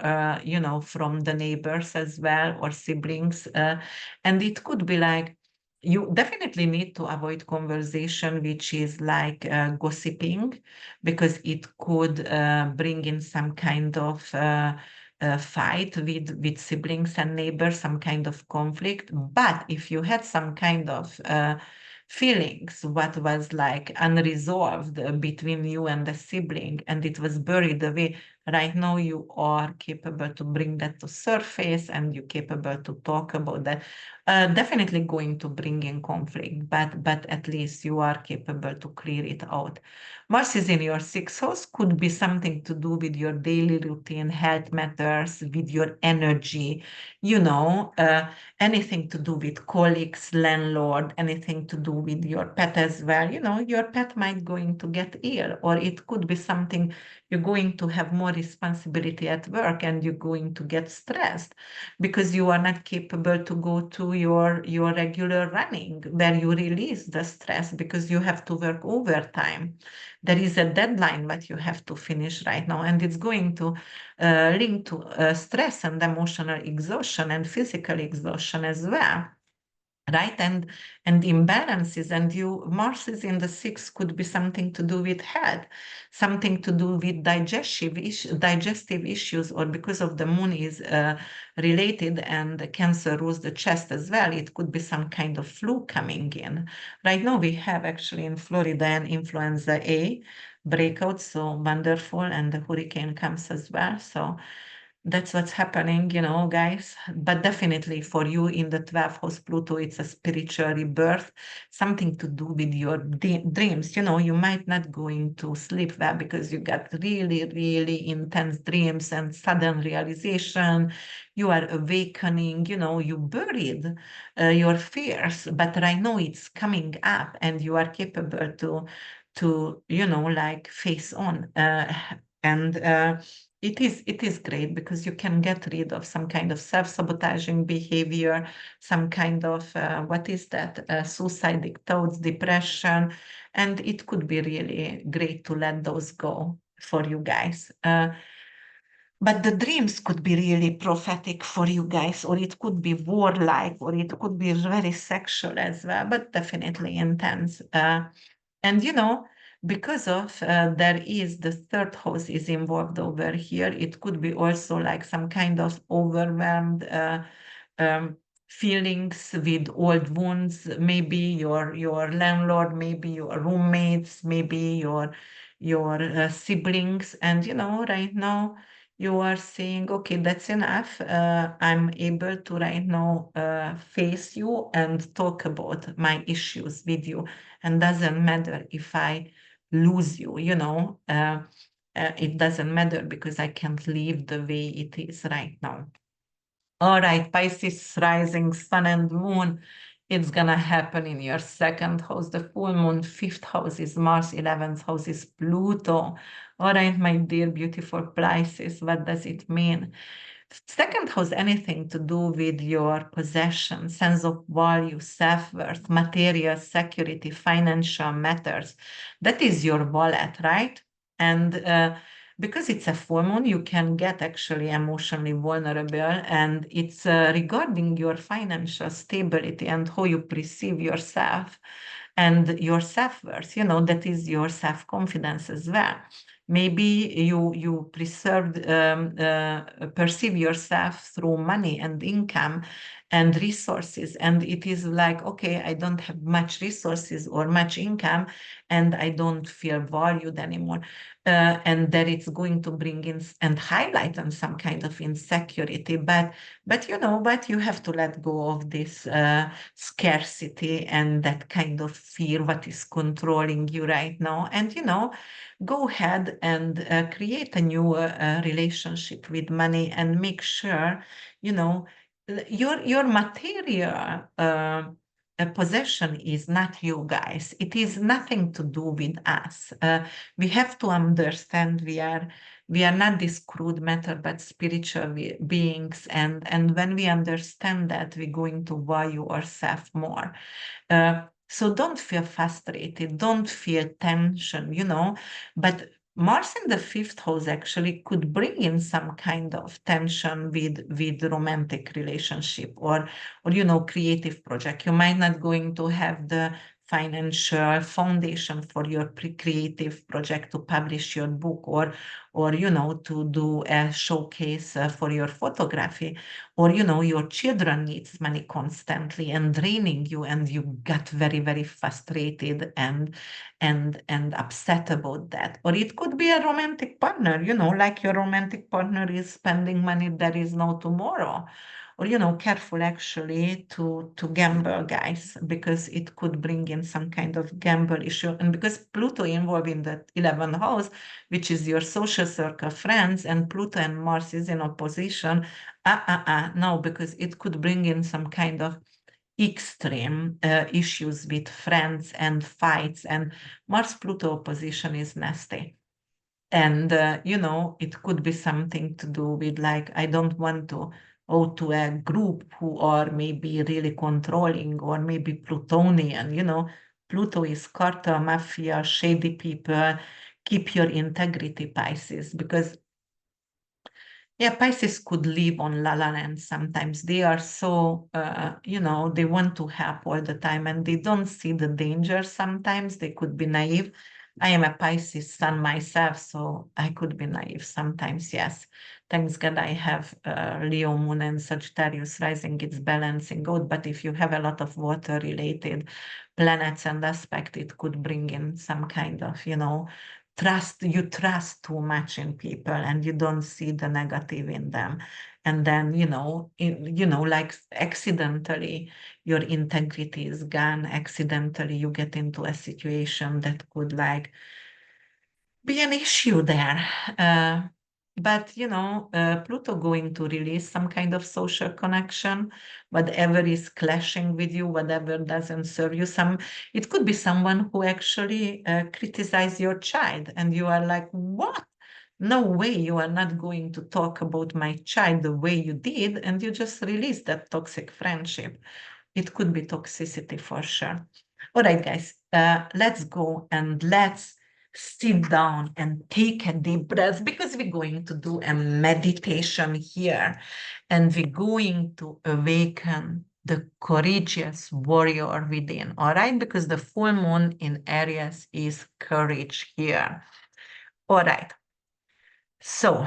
A: from the neighbors as well or siblings. And it could be like, you definitely need to avoid conversation which is like gossiping, because it could bring in some kind of fight with siblings and neighbors, some kind of conflict. But if you had some kind of feelings, what was like unresolved between you and the sibling, and it was buried away, right now you are capable to bring that to surface, and you're capable to talk about that. Definitely going to bring in conflict, but at least you are capable to clear it out. Mars is in your sixth house, could be something to do with your daily routine, health matters, with your energy, you know, anything to do with colleagues, landlord, anything to do with your pet as well. You know, your pet might going to get ill, or it could be something you're going to have more responsibility at work and you're going to get stressed because you are not capable to go to your regular running where you release the stress because you have to work overtime. There is a deadline that you have to finish right now, and it's going to link to stress and emotional exhaustion and physical exhaustion as well, right? And imbalances, and you Mars is in the sixth, could be something to do with health, something to do with digestive issues, or because of the moon is related and Cancer rules the chest as well, it could be some kind of flu coming in. Right now we have actually in Florida an influenza A breakout, so wonderful, and the hurricane comes as well, so that's what's happening, you know, guys. But definitely for you in the 12th house, Pluto, it's a spiritual rebirth, something to do with your dreams. You know, you might not going to sleep well because you got really, really intense dreams and sudden realization. You are awakening, you know, you buried your fears, but right now it's coming up and you are capable to you know, like face on. And it is great because you can get rid of some kind of self-sabotaging behavior, some kind of what is that, suicidal thoughts, depression, and it could be really great to let those go for you guys. But the dreams could be really prophetic for you guys, or it could be warlike, or it could be very sexual as well, but definitely intense. And you know, because of there is the third house is involved over here, it could be also like some kind of overwhelmed um, feelings with old wounds. Maybe your landlord, maybe your roommates, maybe your siblings, and you know, right now you are saying, okay, that's enough. I'm able to right now face you and talk about my issues with you, and doesn't matter if I lose you, you know, it doesn't matter because I can't live the way it is right now. All right, Pisces rising, sun and moon. It's gonna happen in your second house. The full moon, fifth house is Mars, 11th house is Pluto. All right, my dear beautiful Pisces, what does it mean? Second house, anything to do with your possession, sense of value, self-worth, material security, financial matters. That is your wallet, right? And because it's a full moon, you can get actually emotionally vulnerable, and it's regarding your financial stability and how you perceive yourself and your self-worth. You know, that is your self-confidence as well. Maybe you perceive yourself through money and income and resources, and it is like, okay, I don't have much resources or much income, and I don't feel valued anymore. And that it's going to bring in and highlight on some kind of insecurity. But you know, but you have to let go of this scarcity and that kind of fear what is controlling you right now. And you know, go ahead and create a new relationship with money, and make sure, you know, your material possession is not you guys. It is nothing to do with us. We have to understand we are not this crude matter, but spiritual beings. And when we understand that, we're going to value ourselves more. So don't feel frustrated, don't feel tension, you know, but Mars in the fifth house actually could bring in some kind of tension with romantic relationship or creative project. You might not going to have the financial foundation for your creative project to publish your book or to do a showcase for your photography, or your children needs money constantly and draining you, and you got very, very frustrated and upset about that. Or it could be a romantic partner, like your romantic partner is spending money there is no tomorrow. Or careful actually to gamble, guys, because it could bring in some kind of gamble issue. And because Pluto involved in the 11th house, which is your social circle, friends, and Pluto and Mars is in opposition, no, because it could bring in some kind of extreme issues with friends and fights, and Mars Pluto opposition is nasty. And it could be something to do with, like, I don't want to go to a group who are maybe really controlling or maybe Plutonian. Pluto is cartel, mafia, shady people. Keep your integrity, Pisces, because yeah, Pisces could live on La La Land sometimes. They are so, they want to help all the time and they don't see the danger sometimes. They could be naive. I am a Pisces sun myself, so I could be naive sometimes, yes. Thanks God I have Leo moon and Sagittarius rising, it's balancing out. But if you have a lot of water related planets and aspect, it could bring in some kind of, you trust too much in people and you don't see the negative in them, and then like accidentally your integrity is gone. Accidentally you get into a situation that could like be an issue there. But Pluto going to release some kind of social connection, whatever is clashing with you, whatever doesn't serve you. It could be someone who actually criticize your child, and you are like, what? No way, you are not going to talk about my child the way you did, and you just release that toxic friendship. It could be toxicity for sure. All right, guys, let's go and let's sit down and take a deep breath, because we're going to do a meditation here and we're going to awaken the courageous warrior within. All right, because the full moon in Aries is courage here. All right. So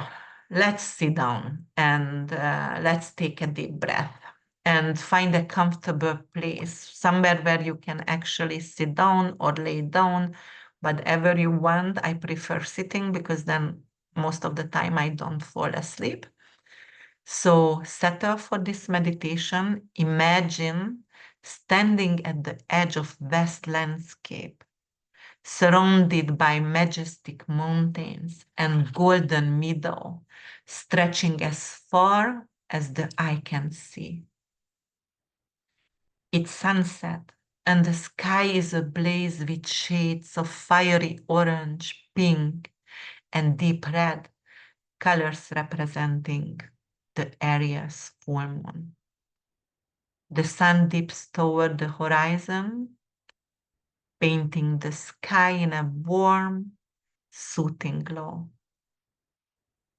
A: let's sit down and let's take a deep breath and find a comfortable place, somewhere where you can actually sit down or lay down, whatever you want. I prefer sitting because then most of the time I don't fall asleep. So settle for this meditation. Imagine standing at the edge of vast landscape, surrounded by majestic mountains and golden meadow, stretching as far as the eye can see. It's sunset, and the sky is ablaze with shades of fiery orange, pink, and deep red, colors representing the Aries full moon. The sun dips toward the horizon, painting the sky in a warm, soothing glow.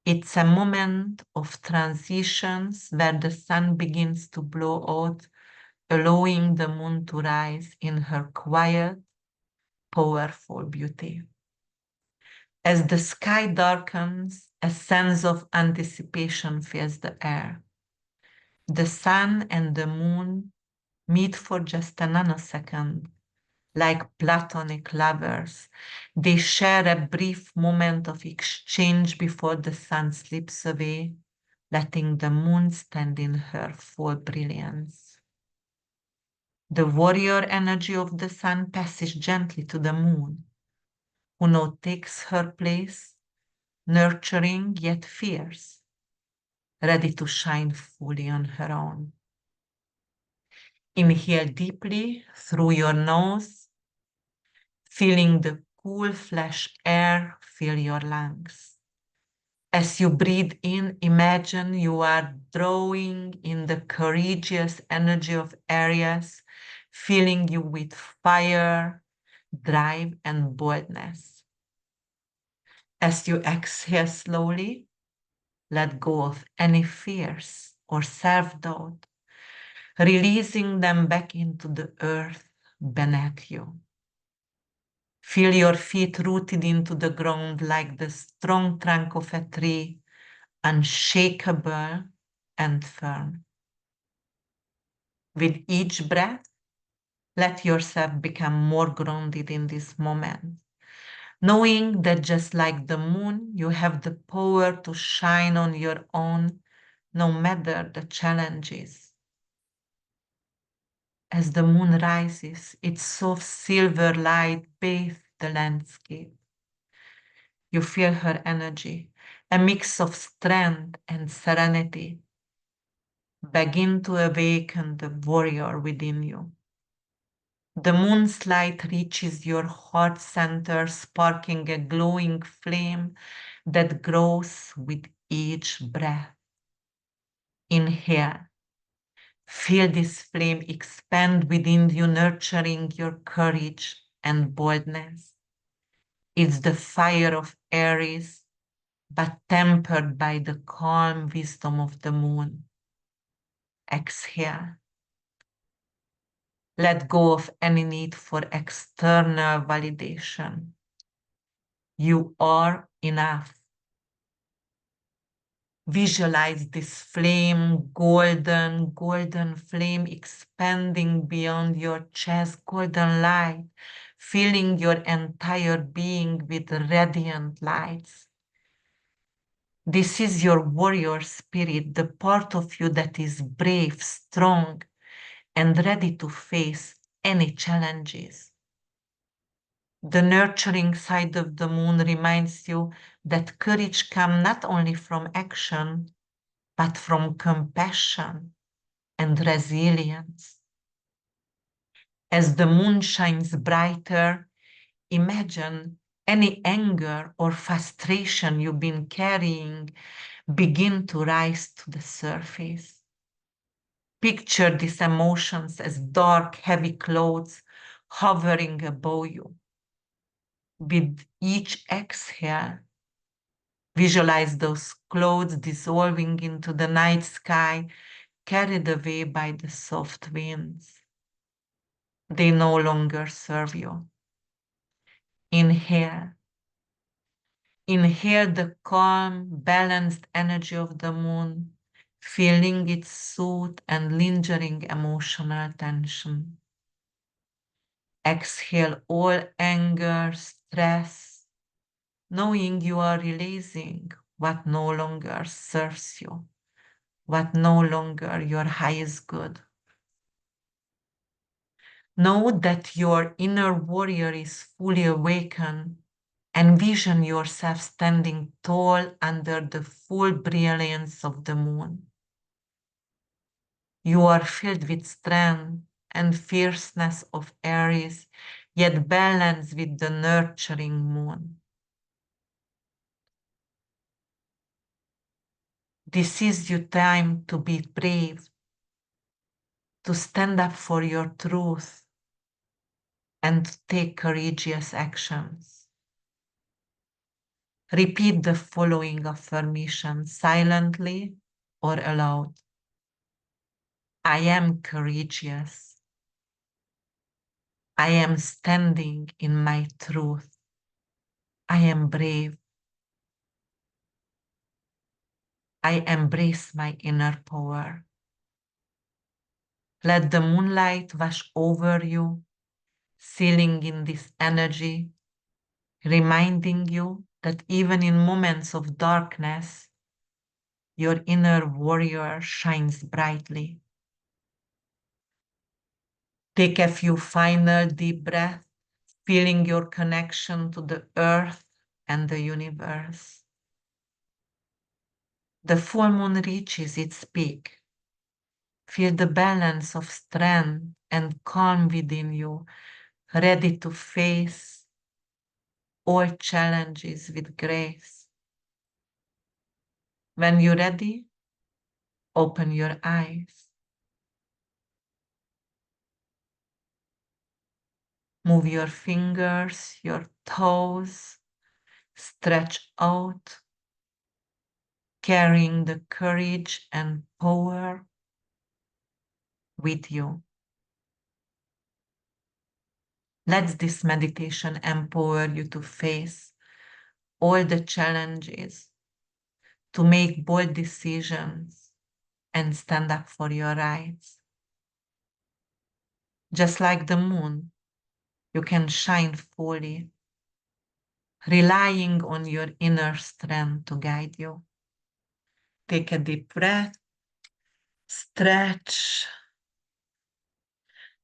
A: It's a moment of transitions where the sun begins to blow out, allowing the moon to rise in her quiet, powerful beauty. As the sky darkens, a sense of anticipation fills the air. The sun and the moon meet for just a nanosecond, like platonic lovers. They share a brief moment of exchange before the sun slips away, letting the moon stand in her full brilliance. The warrior energy of the sun passes gently to the moon, who now takes her place, nurturing yet fierce, ready to shine fully on her own. Inhale deeply through your nose, feeling the cool, fresh air fill your lungs. As you breathe in, imagine you are drawing in the courageous energy of Aries, filling you with fire, drive, and boldness. As you exhale slowly, let go of any fears or self-doubt, releasing them back into the earth beneath you. Feel your feet rooted into the ground like the strong trunk of a tree, unshakable and firm. With each breath, let yourself become more grounded in this moment, knowing that just like the moon, you have the power to shine on your own, no matter the challenges. As the moon rises, its soft silver light bathes the landscape. You feel her energy, a mix of strength and serenity, begin to awaken the warrior within you. The moon's light reaches your heart center, sparking a glowing flame that grows with each breath. Inhale. Feel this flame expand within you, nurturing your courage and boldness. It's the fire of Aries, but tempered by the calm wisdom of the moon. Exhale. Let go of any need for external validation. You are enough. Visualize this flame, golden flame expanding beyond your chest, golden light, filling your entire being with radiant lights. This is your warrior spirit, the part of you that is brave, strong, and ready to face any challenges. The nurturing side of the moon reminds you that courage comes not only from action, but from compassion and resilience. As the moon shines brighter, imagine any anger or frustration you've been carrying begin to rise to the surface. Picture these emotions as dark, heavy clouds hovering above you. With each exhale, visualize those clouds dissolving into the night sky, carried away by the soft winds. They no longer serve you. Inhale. Inhale the calm, balanced energy of the moon, feeling its soothe and lingering emotional tension. Exhale all anger, stress, knowing you are releasing what no longer serves you, what no longer your highest good. Know that your inner warrior is fully awakened. Envision yourself standing tall under the full brilliance of the moon. You are filled with strength and fierceness of Aries, yet balanced with the nurturing moon. This is your time to be brave, to stand up for your truth, and to take courageous actions. Repeat the following affirmation silently or aloud. I am courageous. I am standing in my truth. I am brave. I embrace my inner power. Let the moonlight wash over you, sealing in this energy, reminding you that even in moments of darkness, your inner warrior shines brightly. Take a few final deep breaths, feeling your connection to the earth and the universe. The full moon reaches its peak. Feel the balance of strength and calm within you, ready to face all challenges with grace. When you're ready, open your eyes. Move your fingers, your toes, Stretch out, carrying the courage and power with you. Let this meditation empower you to face all the challenges, to make bold decisions and stand up for your rights. Just like the moon, you can shine fully, relying on your inner strength to guide you. Take a deep breath, stretch.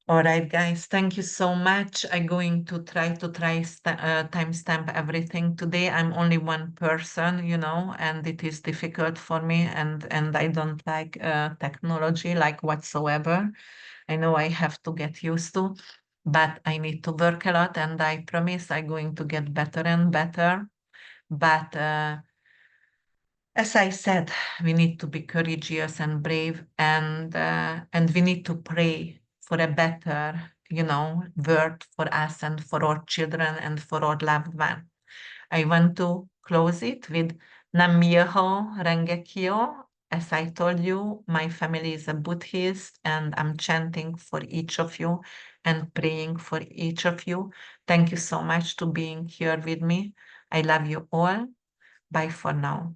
A: All right, guys, thank you so much. I'm going to try timestamp everything today. I'm only one person, and it is difficult for me, and I don't like technology like whatsoever. I know I have to get used to, but I need to work a lot, and I promise I'm going to get better and better. But as I said, we need to be courageous and brave, and we need to pray for a better, world for us and for our children and for our loved one. I want to close it with Nam Myoho Renge Kyo. As I told you, my family is a Buddhist, and I'm chanting for each of you and praying for each of you. Thank you so much to being here with me. I love you all. Bye for now.